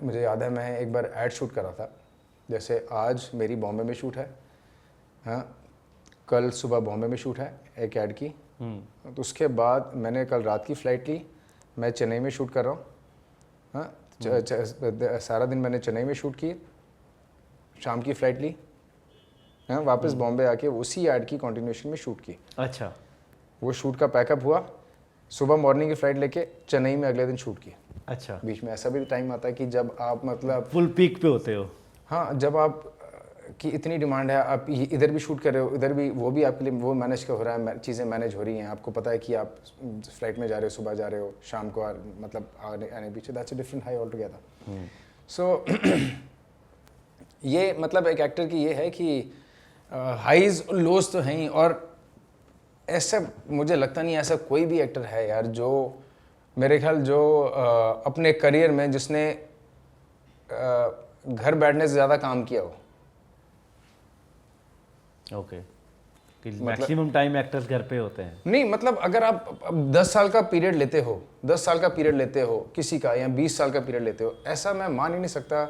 मुझे याद है मैं एक बार ऐड शूट कर रहा था, जैसे आज मेरी बॉम्बे में शूट है, हाँ, कल सुबह बॉम्बे में शूट है एक ऐड की, तो उसके बाद मैंने कल रात की फ़्लाइट ली, मैं चेन्नई में शूट कर रहा हूँ, हाँ, सारा दिन मैंने चेन्नई में शूट की, शाम की फ़्लाइट ली, हाँ, वापस बॉम्बे आके उसी ऐड की कंटिन्यूएशन में शूट की। अच्छा, वो शूट का पैकअप हुआ, सुबह मॉर्निंग की फ़्लाइट लेके चेन्नई में अगले दिन शूट की। अच्छा, बीच में ऐसा भी टाइम आता है कि जब आप मतलब फुल पीक पे होते हो। हाँ, जब आप की इतनी डिमांड है, आप इधर भी शूट कर रहे हो, इधर भी वो भी आपके लिए वो मैनेज हो रहा है, चीज़ें मैनेज हो रही हैं, आपको पता है कि आप फ्लाइट में जा रहे हो, सुबह जा रहे हो, शाम को मतलब आने पीछे, that's a different high altogether. So ये मतलब एक एक्टर की ये है कि हाईज लोज तो हैं ही, और ऐसा मुझे लगता नहीं ऐसा कोई भी एक्टर है यार जो मेरे ख्याल जो अपने करियर में जिसने घर बैठने से ज़्यादा काम किया हो। ओके, कि मैक्सिमम टाइम एक्टर्स घर पे होते हैं। नहीं मतलब अगर आप 10 साल का पीरियड लेते हो, 10 साल का पीरियड लेते हो किसी का, या 20 साल का पीरियड लेते हो, ऐसा मैं मान ही नहीं सकता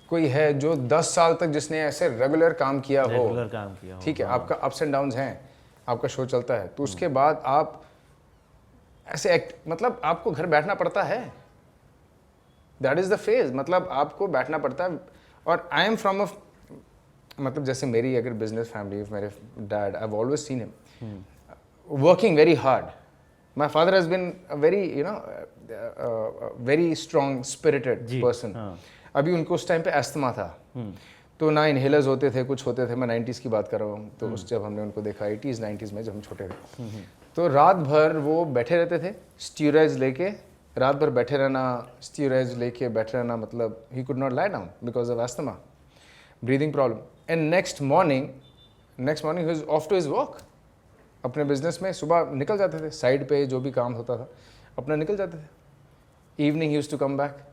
कोई है जो 10 साल तक जिसने ऐसे रेगुलर काम किया हो। ठीक है, आपका अप्स एंड डाउन्स हैं, आपका शो चलता है, तो उसके बाद आप ऐसे एक्ट मतलब आपको घर बैठना पड़ता है, दैट इज द फेज, मतलब आपको बैठना पड़ता है। और आई एम फ्रॉम अ मतलब जैसे मेरी अगर बिजनेस फैमिली, मेरे dad, I have always seen him working very hard. My father has been a very very strong spirited person. अभी उनको उस टाइम पे अस्थमा था, तो ना इनहेलर्स होते थे, कुछ होते थे, मैं 90s की बात कर रहा हूँ, तो उस जब हमने उनको देखा 80s 90s में जब हम छोटे थे, तो रात भर वो बैठे रहते थे स्टीरॉइड्स लेके, रात भर बैठे रहना, स्टीरॉइड्स लेके बैठे रहना, मतलब he could not lie down because of asthma, breathing problem. And next morning he was off to his work, अपने बिजनेस में सुबह निकल जाते थे, साइड पे जो भी काम होता था अपना निकल जाते थे, evening he used to come back.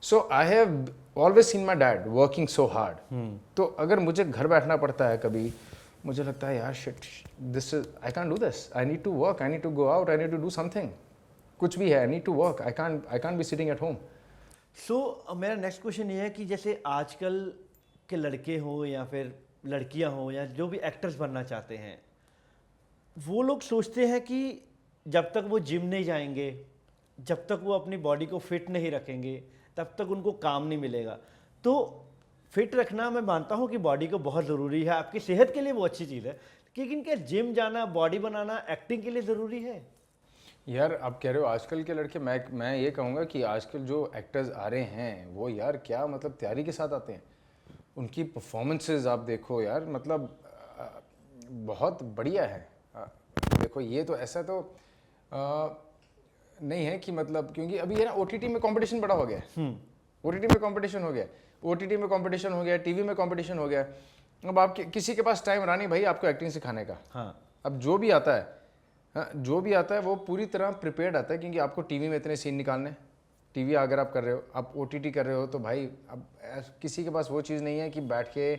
So I have always seen my dad working so hard. तो अगर मुझे घर बैठना पड़ता है कभी, मुझे लगता है यार shit, this is I can do this, I need to work, I need to go out, I need to do something, कुछ भी है, I need to work, I can't be sitting at home. So मेरा नेक्स्ट क्वेश्चन ये है कि जैसे आजकल के लड़के हो या फिर लड़कियां हो या जो भी एक्टर्स बनना चाहते हैं, वो लोग सोचते हैं कि जब तक वो जिम नहीं जाएंगे, जब तक वो अपनी बॉडी को फिट नहीं रखेंगे, तब तक उनको काम नहीं मिलेगा। तो फिट रखना मैं मानता हूँ कि बॉडी को बहुत ज़रूरी है, आपकी सेहत के लिए वो अच्छी चीज़ है, लेकिन क्या जिम जाना, बॉडी बनाना एक्टिंग के लिए ज़रूरी है? यार आप कह रहे हो आजकल के लड़के, मैं ये कहूँगा कि आजकल जो एक्टर्स आ रहे हैं वो यार क्या मतलब तैयारी के साथ आते हैं, उनकी परफॉर्मेंसेस आप देखो यार, मतलब बहुत बढ़िया है। देखो ये तो ऐसा तो नहीं है कि मतलब, क्योंकि अभी ये ना OTT में कंपटीशन बड़ा हो गया है, OTT में कंपटीशन हो गया, OTT में कंपटीशन हो गया, टीवी में कंपटीशन हो गया। अब आप किसी के पास टाइम रहा नहीं भाई आपको एक्टिंग सिखाने का। हाँ, अब जो भी आता है, हाँ, जो भी आता है वो पूरी तरह प्रिपेयर्ड आता है, क्योंकि आपको टीवी में इतने सीन निकालने, टीवी अगर आप कर रहे हो, आप OTT कर रहे हो, तो भाई अब किसी के पास वो चीज़ नहीं है कि बैठ के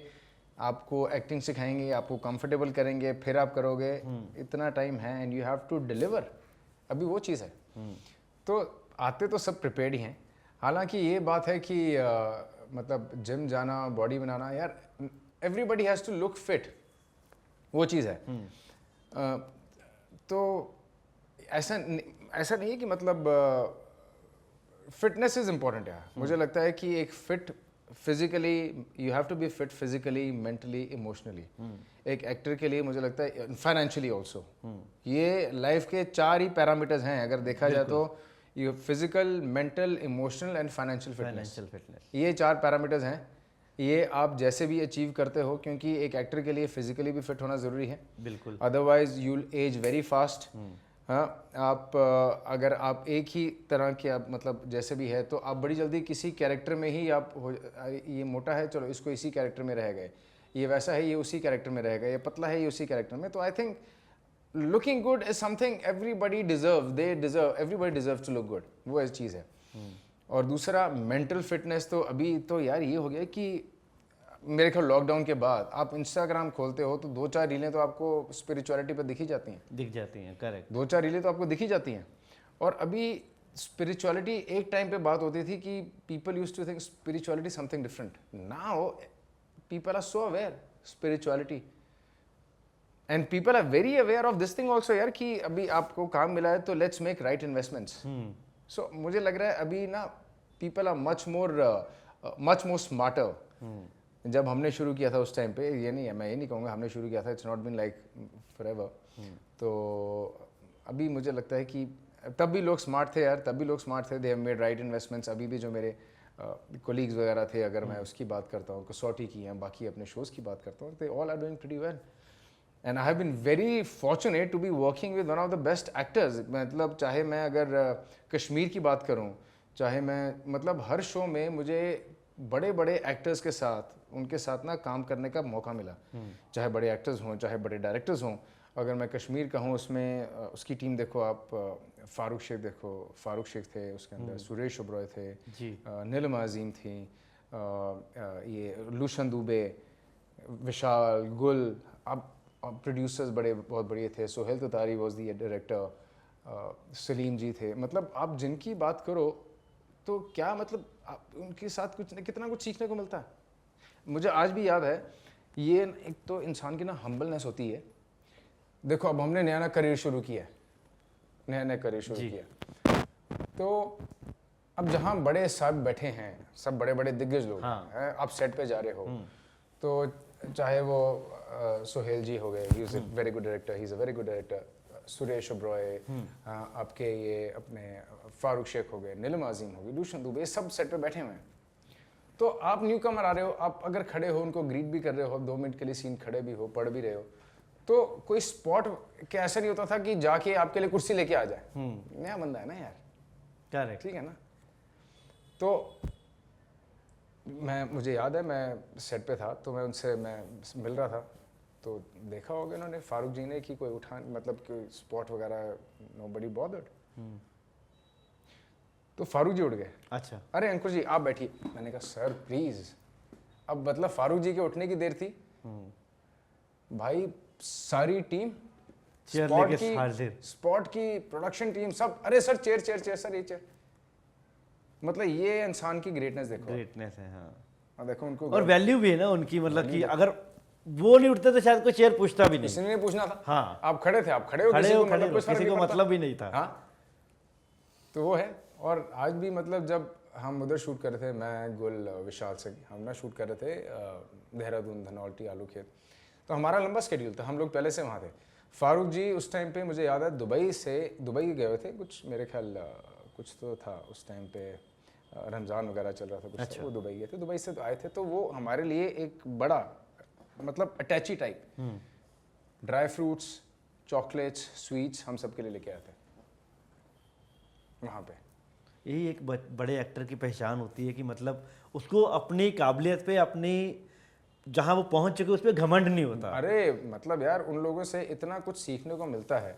आपको एक्टिंग सिखाएंगे, आपको कंफर्टेबल करेंगे, फिर आप करोगे, इतना टाइम है and you have to deliver, अभी वो चीज़ है। तो आते तो सब प्रिपेयर्ड ही हैं। हालांकि ये बात है कि मतलब जिम जाना, बॉडी बनाना, यार everybody has to look fit, वो चीज़ है। तो ऐसा नहीं है कि मतलब फिटनेस इज इम्पॉर्टेंट है। मुझे लगता है कि एक fit physically, you have to be fit physically, mentally, emotionally. एक एक्टर के लिए मुझे लगता है फाइनेंशियली ऑल्सो, ये लाइफ के 4 ही पैरामीटर्स हैं अगर देखा जाए तो, ये physical, mental, emotional and financial fitness, ये 4 पैरामीटर्स हैं। ये आप जैसे भी अचीव करते हो, क्योंकि एक एक्टर के लिए फिजिकली भी फिट होना ज़रूरी है, बिल्कुल, otherwise you will age very fast. हाँ, आप अगर आप एक ही तरह के आप मतलब जैसे भी है, तो आप बड़ी जल्दी किसी कैरेक्टर में ही आप ये मोटा है चलो इसको इसी कैरेक्टर में रह गए, ये वैसा है ये उसी कैरेक्टर में रहेगा, ये पतला है ये उसी कैरेक्टर में। तो I think looking good is something everybody deserve to look good, वो ऐसी चीज़ है। और दूसरा मेंटल फिटनेस, तो अभी तो यार ये हो गया कि मेरे ख्याल लॉकडाउन के बाद आप इंस्टाग्राम खोलते हो तो 2-4 रीलें तो आपको स्पिरिचुअलिटी पर दिख जाती हैं, करेक्ट, 2-4 रीलें तो आपको दिख ही जाती हैं। और अभी स्पिरिचुअलिटी एक टाइम पे बात होती थी कि people used to think spirituality something different, now people are so aware spirituality and people are very aware of this thing also यार, कि अभी आपको काम मिला है तो let's make right investments. So मुझे लग रहा है अभी ना people are much more smarter. जब हमने शुरू किया था उस टाइम पे, ये नहीं है, मैं ये नहीं कहूँगा हमने शुरू किया था, it's not been like forever. तो अभी मुझे लगता है कि तब भी लोग स्मार्ट थे यार, तब भी लोग स्मार्ट थे, they have made right investments. अभी भी जो मेरे कोलीग्स वगैरह थे, अगर मैं उसकी बात करता हूँ, कसौटी की हैं, बाकी अपने शोज़ की बात करता हूँ, they all are doing pretty well and I have been very fortunate to be working with one of the best actors. मतलब चाहे मैं अगर कश्मीर की बात करूँ, चाहे मैं मतलब हर शो में मुझे बड़े बड़े एक्टर्स के साथ उनके साथ ना काम करने का मौका मिला, चाहे बड़े एक्टर्स हों चाहे बड़े डायरेक्टर्स हों। अगर मैं कश्मीर का हूँ, उसमें उसकी टीम देखो आप, फारूक शेख देखो, फारूक शेख थे उसके अंदर, सुरेश ओबरॉय थे, नीलिमा अजीम थी, ये लूशन दुबे, विशाल, गुल, अब प्रोड्यूसर्स बहुत बड़े थे, सोहेल तुतारी वॉज दी डायरेक्टर, सलीम जी थे। मतलब आप जिनकी बात करो तो क्या मतलब उनके साथ कितना कुछ सीखने को मिलता है। मुझे आज भी याद है, ये एक तो इंसान की ना हम्बलनेस होती है। देखो अब हमने नया करियर शुरू किया, तो अब जहाँ बड़े साहब बैठे हैं, सब बड़े बड़े दिग्गज लोग हैं, आप सेट पे जा रहे हो, तो चाहे वो सोहेल जी हो गए, ही is a very good director, he is a very good director, Suresh Oberoi, आपके ये अपने फारूक शेख हो गए, नीलिमा अजीम हो गई, लूशन दुबे, सब सेट पे बैठे हुए हैं। तो आप न्यू कमर आ रहे हो, आप अगर खड़े हो, उनको ग्रीट भी कर रहे हो, 2 मिनट के लिए सीन खड़े भी हो, पढ़ भी रहे हो, तो कोई स्पॉट के ऐसा नहीं होता था कि जाके आपके लिए कुर्सी लेके आ जाए। नया बंदा है ना यार, करेक्ट, ठीक है ना। तो मुझे याद है मैं सेट पे था, तो मैं उनसे मिल रहा था, तो देखा होगा उन्होंने, फारूक जी ने, कि कोई मतलब कोई स्पॉट वगैरह, नोबडी बॉदर्ड। तो फारूक जी उठ गए, अच्छा, अरे अंकुर जी आप बैठिए। मैंने कहा सर प्लीज। अब मतलब फारूक जी के उठने की देर थी, भाई सारी टीम, स्पॉट की प्रोडक्शन टीम, सब, अरे सर चेयर सर ये चेयर। मतलब ये इंसान की ग्रेटनेस देखो, ग्रेटनेस है। हाँ देखो उनको, और वैल्यू भी है ना उनकी, मतलब कि अगर वो नहीं उठते तो शायद कोई चेयर पूछता भी नहीं, किसी ने पूछना था। हाँ, आप खड़े थे, आप खड़े हो, किसी को मतलब भी नहीं था। हाँ, तो वो है। और आज भी मतलब जब हम उधर शूट कर रहे थे, मैं, गुल, विशाल से हम ना शूट कर रहे थे देहरादून, धनौल्टी, आलू खेत, तो हमारा लंबा शेड्यूल था, हम लोग पहले से वहाँ थे। फारूक जी उस टाइम पे मुझे याद है दुबई गए हुए थे, कुछ मेरे ख्याल कुछ तो था उस टाइम पे, रमज़ान वगैरह चल रहा था कुछ, अच्छा। वो दुबई गए थे, दुबई से तो आए थे, तो वो हमारे लिए एक बड़ा मतलब अटैची type, dry fruits, chocolates, sweets हम सब के लिए लेके आए थे वहाँ पे। यही एक बड़े एक्टर की पहचान होती है कि मतलब उसको अपनी काबिलियत पे, अपनी जहाँ वो पहुँच चुके उस पर घमंड नहीं होता। अरे मतलब यार उन लोगों से इतना कुछ सीखने को मिलता है।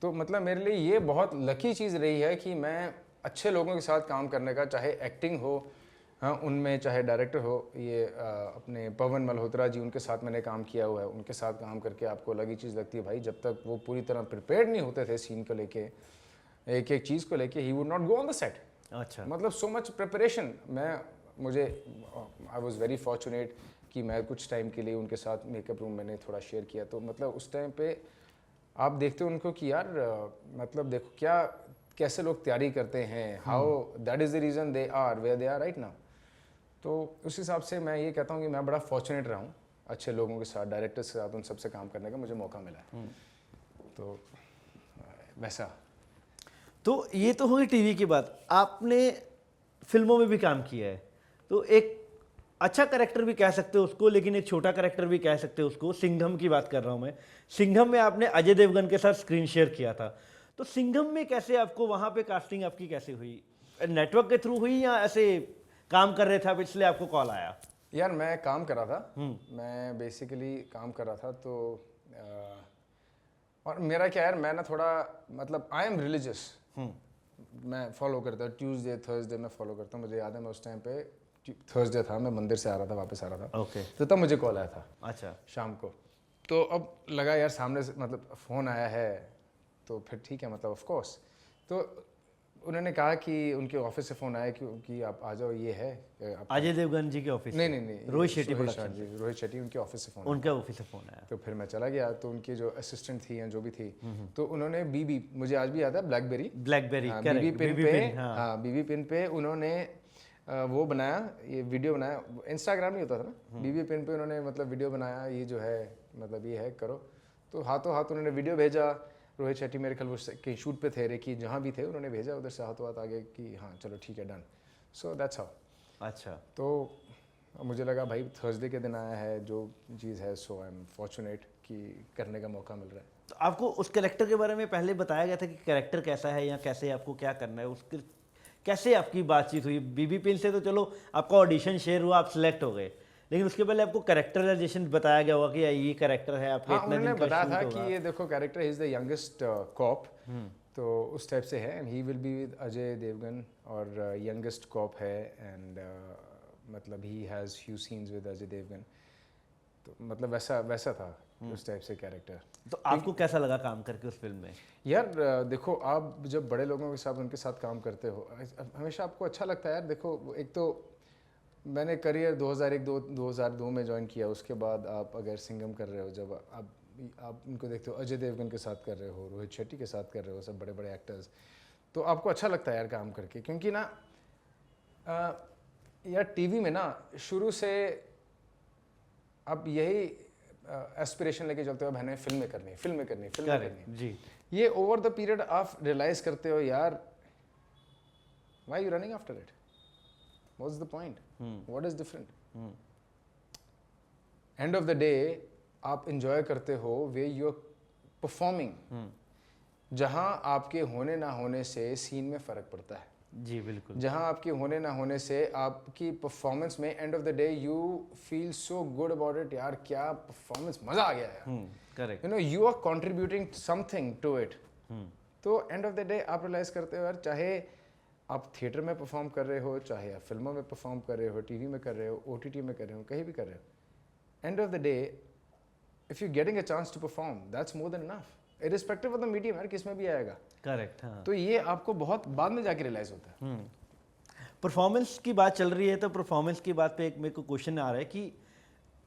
तो मतलब मेरे लिए ये बहुत लकी चीज़ रही है कि मैं अच्छे लोगों के साथ काम करने का, चाहे एक्टिंग हो, हाँ उनमें, चाहे डायरेक्टर हो, ये अपने पवन मल्होत्रा जी, उनके साथ मैंने काम किया हुआ है। उनके साथ काम करके आपको अलग ही चीज़ लगती है भाई, जब तक वो पूरी तरह प्रिपेयर्ड नहीं होते थे सीन को लेके, एक एक चीज़ को लेके, he would not go on the set. अच्छा, मतलब so much preparation. I was very fortunate कि मैं कुछ टाइम के लिए उनके साथ मेकअप रूम मैंने थोड़ा शेयर किया, तो मतलब उस टाइम पे आप देखते हो उनको कि यार मतलब देखो क्या, कैसे लोग तैयारी करते हैं, how that is the reason they are where they are right now. तो उस हिसाब से मैं ये कहता हूँ कि मैं बड़ा फॉर्चुनेट रहा हूँ, अच्छे लोगों के साथ, डायरेक्टर्स के साथ, उन सबसे काम करने का मुझे मौका मिला है। तो वैसा। तो ये तो होगी टीवी की बात, आपने फिल्मों में भी काम किया है, तो एक अच्छा कैरेक्टर भी कह सकते हो उसको, लेकिन एक छोटा कैरेक्टर भी कह सकते हो उसको। सिंघम की बात कर रहा हूँ मैं। सिंघम में आपने अजय देवगन के साथ स्क्रीन शेयर किया था, तो सिंघम में कैसे आपको वहाँ पे कास्टिंग आपकी कैसे हुई? नेटवर्क के थ्रू हुई या ऐसे काम कर रहे थे आप इसलिए आपको कॉल आया? यार मैं काम कर रहा था, मैं बेसिकली काम कर रहा था तो और मेरा क्या यार, मैं ना थोड़ा मतलब आई एम रिलीजियस, मैं फॉलो करता हूँ ट्यूसडे थर्सडे मैं फॉलो करता हूँ। मुझे याद है मैं उस टाइम पे थर्सडे था, मैं मंदिर से आ रहा था, वापस आ रहा था, ओके तो तब मुझे कॉल आया था। अच्छा शाम को, तो अब लगा यार सामने से मतलब फ़ोन आया है तो फिर ठीक है, मतलब ऑफ कोर्स। तो उन्होंने कहा कि उनके ऑफिस से फ़ोन आया कि आप आ जाओ, ये है अजय देवगन जी के ऑफिस? नहीं, रोहित शेट्टी प्रोडक्शन जी, रोहित शेट्टी, उनके ऑफिस से फ़ोन, उनके ऑफिस से फ़ोन आया। तो फिर मैं चला गया, तो उनकी जो असिस्टेंट थी या जो भी थी, तो उन्होंने बीबी, मुझे आज भी याद है, ब्लैकबेरी बीबी पिन पे, हाँ बीबी पिन पे उन्होंने वो बनाया, ये वीडियो बनाया, इंस्टाग्राम नहीं होता था ना, बीबी पिन पे उन्होंने मतलब वीडियो बनाया, ये जो है मतलब ये है करो, तो हाथों हाथ उन्होंने वीडियो भेजा। रोहित शेट्टी मेरे ख्याल वो कहीं शूट पे थे, रेकी जहाँ भी थे, उन्होंने भेजा उधर से हाथों हाथ आगे कि हाँ चलो ठीक है, डन। So that's how. अच्छा, तो मुझे लगा भाई थर्सडे के दिन आया है जो चीज़ है, सो आई एम फॉर्चुनेट कि करने का मौका मिल रहा है। तो आपको उस कैरेक्टर के बारे में पहले बताया गया था कि कैरेक्टर कैसा है या कैसे आपको क्या करना है, उसके कैसे आपकी बातचीत हुई? बीबी पिन से तो चलो आपका ऑडिशन शेयर हुआ, आप सिलेक्ट हो गए, लेकिन उसके पहले आपको कैरेक्टराइजेशन बताया गया होगा कि ये कैरेक्टर है आपके? हाँ, उन्होंने बताया था कि ये देखो character is the youngest cop, तो उस टाइप से है, and he will be with Ajay Devgn, और यंगेस्ट कॉप है, एंड मतलब he has few scenes with Ajay Devgn, तो मतलब वैसा था उस टाइप से कैरेक्टर। तो आपको कैसा लगा काम करके उस फिल्म में? यार देखो, आप जब बड़े लोगों के साथ उनके साथ काम करते हो हमेशा आपको अच्छा लगता है यार। देखो, एक तो मैंने करियर 2002 में ज्वाइन किया, उसके बाद आप अगर सिंघम कर रहे हो, जब आप उनको देखते हो, अजय देवगन के साथ कर रहे हो, रोहित शेट्टी के साथ कर रहे हो, सब बड़े बड़े एक्टर्स, तो आपको अच्छा लगता है यार काम करके, क्योंकि ना यार टीवी में ना शुरू से आप यही एस्पिरेशन लेके चलते हो, मैंने फिल्में करनी जी। ये ओवर द पीरियड आप रियलाइज करते हो यार, why you running after it, what's the point, what is different. And of the day आप इंजॉय करते हो वे यू आर परफॉर्मिंग, जहां आपके होने ना होने से सीन में फर्क पड़ता है। जी बिल्कुल। जहां आपके होने ना होने से आपकी परफॉर्मेंस में end of the day you feel so good about it, यार क्या परफॉर्मेंस, मजा आ गया यार, correct, you know you are contributing something to it. तो एंड ऑफ द डे आप रियलाइज करते हो यार, चाहे आप थिएटर में परफॉर्म कर रहे हो, चाहे आप फिल्मों में परफॉर्म कर रहे हो, टीवी में कर रहे हो, ओटीटी में कर रहे हो, कहीं भी कर रहे हो, end of the day if you getting a chance to perform, that's more than enough, irrespective of the medium, यार किस में भी आएगा। करेक्ट, हाँ। तो ये आपको बहुत बाद में जाके रियलाइज होता है। परफॉर्मेंस की बात चल रही है, तो परफॉर्मेंस की बात पे एक मेरे को क्वेश्चन आ रहा है कि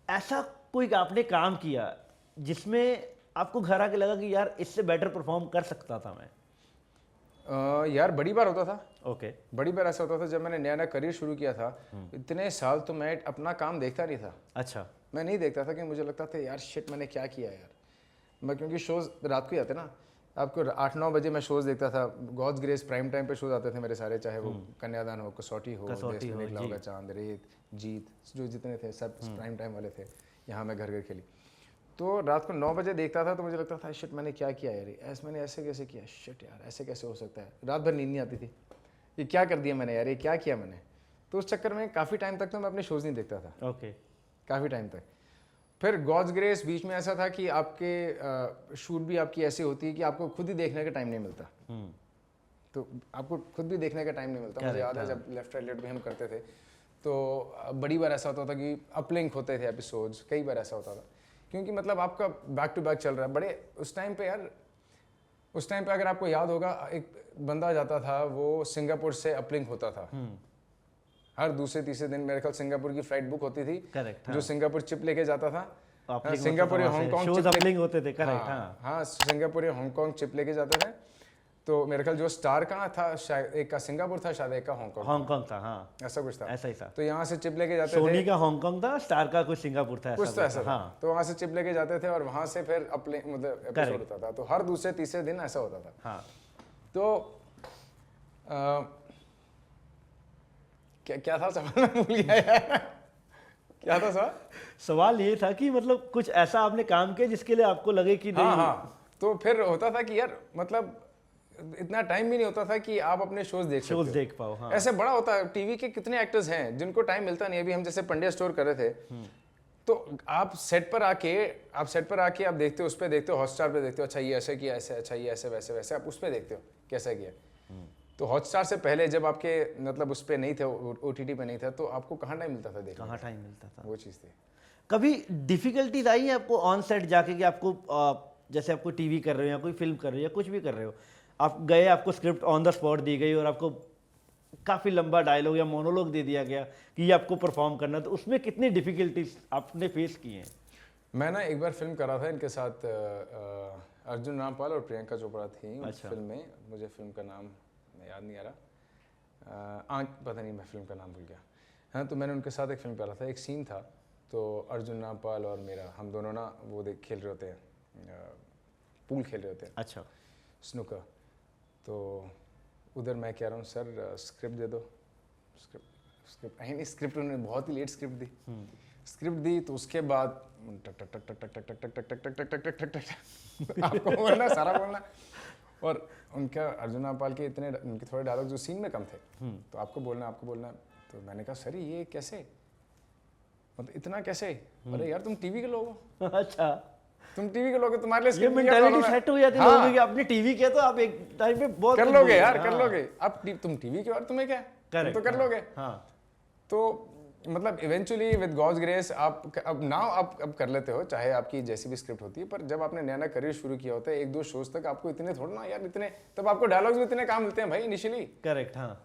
ऐसा कोई आपने काम किया जिसमें आपको घर आके लगा कि यार इससे बेटर परफॉर्म कर सकता था मैं? यार बड़ी बार होता था। ओके। बड़ी बार ऐसा होता था, जब मैंने नया नया करियर शुरू किया था, इतने साल तो मैं अपना काम देखता नहीं था। अच्छा। मैं नहीं देखता था, कि मुझे लगता था यार शिट मैंने क्या किया यार। मैं क्योंकि शोज़ रात को ही आते ना, आपको 8-9 बजे मैं शोज़ देखता था। गॉड्स ग्रेस प्राइम टाइम पे शोज़ आते थे मेरे सारे, चाहे वो कन्यादान हो, कसौटी हो, देश में निकला होगा चांद, रेत, जीत, जो जितने थे सब प्राइम टाइम वाले थे। यहाँ मैं घर घर खेली, तो रात को 9 बजे देखता था, तो मुझे लगता था शिट मैंने क्या किया यार, मैंने ऐसे कैसे किया, शिट यार ऐसे कैसे हो सकता है। रात भर नींद नहीं आती थी, ये क्या कर दिया मैंने यार, ये क्या किया मैंने। तो उस चक्कर में काफ़ी टाइम तक तो मैं अपने शोज़ नहीं देखता था। ओके। काफ़ी टाइम तक। फिर गॉड्स ग्रेस बीच में ऐसा था कि आपके शूट भी आपकी ऐसी होती है कि आपको खुद ही देखने का टाइम नहीं मिलता। तो आपको खुद भी देखने का टाइम नहीं मिलता। मुझे याद है जब लेफ्ट राइट लेफ्ट भी हम करते थे, तो बड़ी बार ऐसा होता था कि अपलिंक होते थे एपिसोड्स, कई बार ऐसा होता था, क्योंकि मतलब आपका बैक टू बैक चल रहा है। बड़े उस टाइम पे यार, उस टाइम पे अगर आपको याद होगा, एक बंदा जाता था, वो सिंगापुर से अपलिंक होता था। हर दूसरे तीसरे दिन मेरे ख्याल सिंगापुर की फ्लाइट बुक होती थी। करेक्ट। जो सिंगापुर चिप लेके जाता था, सिंगापुर या हांगकांग शोज अपलिंग होते थे। करेक्ट, हाँ, सिंगापुर या हांगकांग चिप लेके जाते थे। तो मेरे ख्याल जो स्टार कहाँ था, शायद एक का सिंगापुर था, शायद एक का हांगकांग था। हाँ, ऐसा कुछ था, ऐसा ही था। तो यहाँ से चिप लेके जाते थे। सोनी का हांगकांग था, स्टार का कुछ सिंगापुर था, कुछ तो ऐसा था। तो वहाँ से चिप लेके जाते थे और वहाँ से फिर अपलिंक मतलब एपिसोड होता था। तो हर दूसरे तीसरे दिन ऐसा होता था। हाँ। तो क्या था सवाल, मैं भूल गया यार। क्या था सवाल? सवाल ये था कि मतलब कुछ ऐसा आपने काम किया जिसके लिए आपको लगे कि नहीं। हाँ। तो फिर होता था कि यार मतलब इतना टाइम भी नहीं होता था कि आप अपने शोज देख पाओ। हाँ। ऐसे बड़ा होता है, टीवी के कितने एक्टर्स हैं जिनको टाइम मिलता नहीं। अभी हम जैसे पंड्या स्टोर कर रहे थे, तो आप सेट पर आके आप देखते हो, उस पर देखते हो, हॉटस्टार पे देखते हो, अच्छा ये ऐसे किया, ऐसे, अच्छा ये ऐसे वैसे वैसे, आप उस पर देखते हो कैसा किया। तो हॉटस्टार से पहले जब आपके मतलब उस पर नहीं थे, OTT पे नहीं था, तो आपको कहाँ टाइम मिलता था देखने? कहाँ टाइम मिलता था, वो चीज़ थी। कभी डिफिकल्टीज आई है आपको ऑन सेट जाके कि आपको जैसे आपको टीवी कर रहे हो या कोई फिल्म कर रहे हो या कुछ भी कर रहे हो, आप गए, आपको स्क्रिप्ट ऑन द स्पॉट दी गई और आपको काफ़ी लंबा डायलॉग या मोनोलॉग दे दिया गया कि ये आपको परफॉर्म करना, तो उसमें कितनी डिफिकल्टीज आपने फेस की हैं? मैं ना एक बार फिल्म कर रहा था इनके साथ, अर्जुन रामपाल और प्रियंका चोपड़ा थी उस फिल्म में। मुझे फिल्म का नाम याद नहीं आ रहा, पता नहीं, मैं फिल्म का नाम भूल गया। हाँ, तो मैंने उनके साथ एक फिल्म करा था। एक सीन था, तो अर्जुन रामपाल और मेरा, हम दोनों ना वो खेल रहे होते हैं, पूल खेल रहे होते हैं। अच्छा। स्नूकर। तो उधर मैं कह रहा हूँ, सर स्क्रिप्ट दे दो। स्क्रिप्ट उन्होंने बहुत ही लेट स्क्रिप्ट दी। तो उसके बाद टक टक टक टक टक टक टक टक टक टक टक टक टक आपको बोलना, सारा बोलना। और उनका अर्जुन रामपाल के उनके थोड़े डायलॉग जो सीन में कम थे, तो आपको बोलना। तो मैंने कहा सर ये कैसे, मतलब इतना कैसे? अरे यार तुम टीवी के लोग हो। अच्छा, तुम टीवी के लोग हो, तुम्हारे लिए ये मेंटालिटी सेट हो जाती है लोगों की, अपनी टीवी के तो आप एक टाइम पे बहुत कर लोगे यार, कर लोगे। अब तुम टीवी के, और तुम्हें क्या, तुम तो कर लोगे। तो मतलब इवेंचुअली विद गॉड्स ग्रेस आप अब कर लेते हो, चाहे आपकी जैसी भी स्क्रिप्ट होती है। पर जब आपने नया नया करियर शुरू किया होता है, 1-2 शोज तक आपको इतने थोड़ा ना यार, इतने तब आपको डायलॉग्स भी इतने काम मिलते हैं भाई इनिशियली। करेक्ट। हाँ,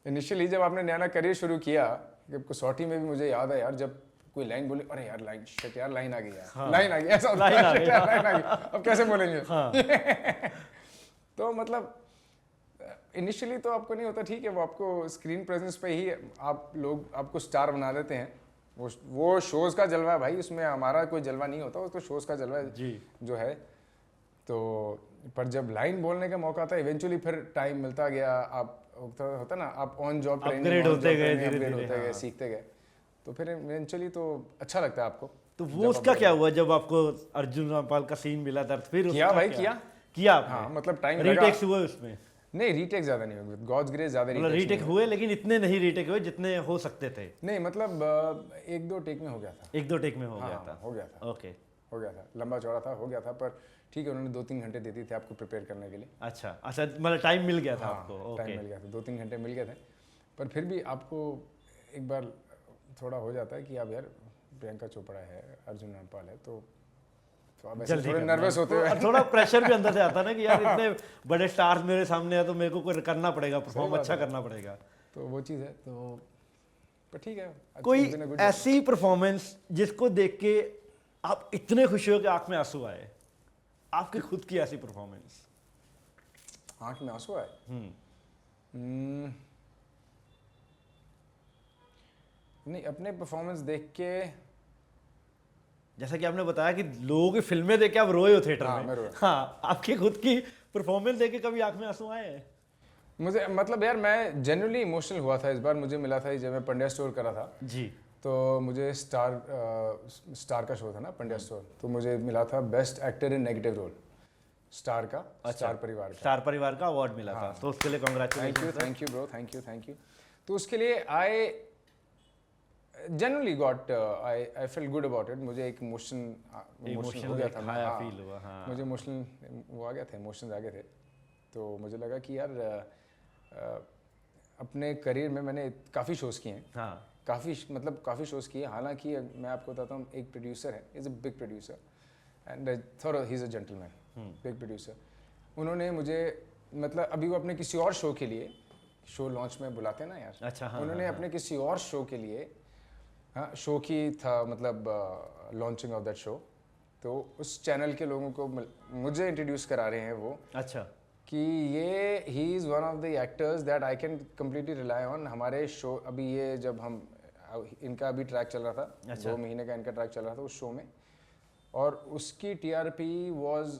इनिशियली जब आपने नया नया करियर शुरू किया, आपको सौटी में भी मुझे याद है यार, जब कोई लाइन बोले, अरे यार लाइन, शिट यार लाइन आ गई यार। हाँ। लाइन आ गई, ऐसा होता है, शिट यार लाइन आ गई, अब कैसे बोलेंगे। हाँ। तो मतलब इनिशियली तो आपको नहीं होता, ठीक है, वो आपको स्क्रीन प्रेजेंस पे ही लोग आपको स्टार बना देते हैं। वो शोज का जलवा है भाई, उसमें हमारा कोई जलवा नहीं होता, वो तो शोज का जलवा जो है। तो पर जब लाइन बोलने का मौका था, इवेंचुअली फिर टाइम मिलता गया, आप होता ना, आप ऑन जॉब ट्रेनिंग अपग्रेड होते गए, सीखते गए, तो फिर इवेंचुअली तो अच्छा लगता है आपको। तो वो उसका क्या हुआ जब आपको अर्जुन रामपाल का सीन मिला था? फिर किया भाई, किया। हाँ, मतलब टाइम लगा। रीटेक्स हुए उसमें? नहीं, रीटेक ज्यादा नहीं हुए, गॉड्स ग्रेस ज्यादा रीटेक हुए, लेकिन इतने नहीं रीटेक हुए जितने हो सकते थे। नहीं, मतलब 1-2 टेक में हो गया था। 1-2 टेक में हो गया था। ओके, हो गया था, लंबा चौड़ा था, हो गया था। पर ठीक है, उन्होंने 2-3 घंटे दे दी थी आपको प्रिपेयर करने के लिए। अच्छा, मतलब टाइम मिल गया था आपको? टाइम मिल गया था, 2-3 घंटे मिल गए थे। पर फिर भी आपको एक बार थोड़ा हो जाता है कि आप यार, प्रियंका चोपड़ा है, अर्जुन रामपाल है, तो आप ऐसे थोड़े नर्वस होते हैं, थोड़ा प्रेशर भी अंदर से आता है ना कि यार इतने बड़े स्टार्स मेरे सामने है, तो मेरे को करना पड़ेगा, परफॉर्म अच्छा करना पड़ेगा। तो वो चीज़ है। तो पर ठीक है। कोई ऐसी परफॉर्मेंस जिसको देख के आप इतने खुश हो कि आंख में आंसू आए, आपकी खुद की ऐसी परफॉर्मेंस? आंख में आंसू आए? नहीं, अपने परफॉर्मेंस देख के, जैसा कि आपने बताया कि लोगों की फिल्में देख के आप रोए हो थिएटर में। हाँ, आपकी खुद की परफॉर्मेंस देख के कभी आंख में आंसू आए हैं? मुझे मतलब यार, मैं जेन्युइनली इमोशनल हुआ था इस बार। मुझे मिला था जब मैं पंड्या स्टोर करा था जी, तो मुझे स्टार का शो था ना, पंड्या स्टोर, तो मुझे मिला था best actor in negative role, star का। स्टार परिवार का अवार्ड मिला था, तो उसके लिए congratulation. Thank you bro, thank you. तो उसके लिए आई generally got I felt good about it। मुझे एक इमोशन हो गया था, फील हुआ। हाँ, मुझे इमोशनल वो आ गया था, इमोशंस आ गए थे। तो मुझे लगा कि यार अपने करियर में मैंने काफ़ी शोज़ किए हैं। हाँ, काफ़ी शोज़ किए। हालांकि मैं आपको बताता हूँ, एक प्रोड्यूसर है, is a big producer and थोड़ा ही is a gentleman, big producer. उन्होंने मुझे मतलब अभी वो अपने किसी और शो के लिए, शो लॉन्च में बुलाते हैं ना यार। अच्छा। हाँ, उन्होंने अपने किसी और शो के लिए, हाँ, शो की था मतलब लॉन्चिंग ऑफ दैट शो, तो उस चैनल के लोगों को मुझे इंट्रोड्यूस करा रहे हैं वो। अच्छा। कि ये he is one of the actors that I can completely rely on. हमारे शो अभी ये जब हम इनका अभी ट्रैक चल रहा था, अच्छा, 2 महीने का इनका ट्रैक चल रहा था उस शो में, और उसकी TRP was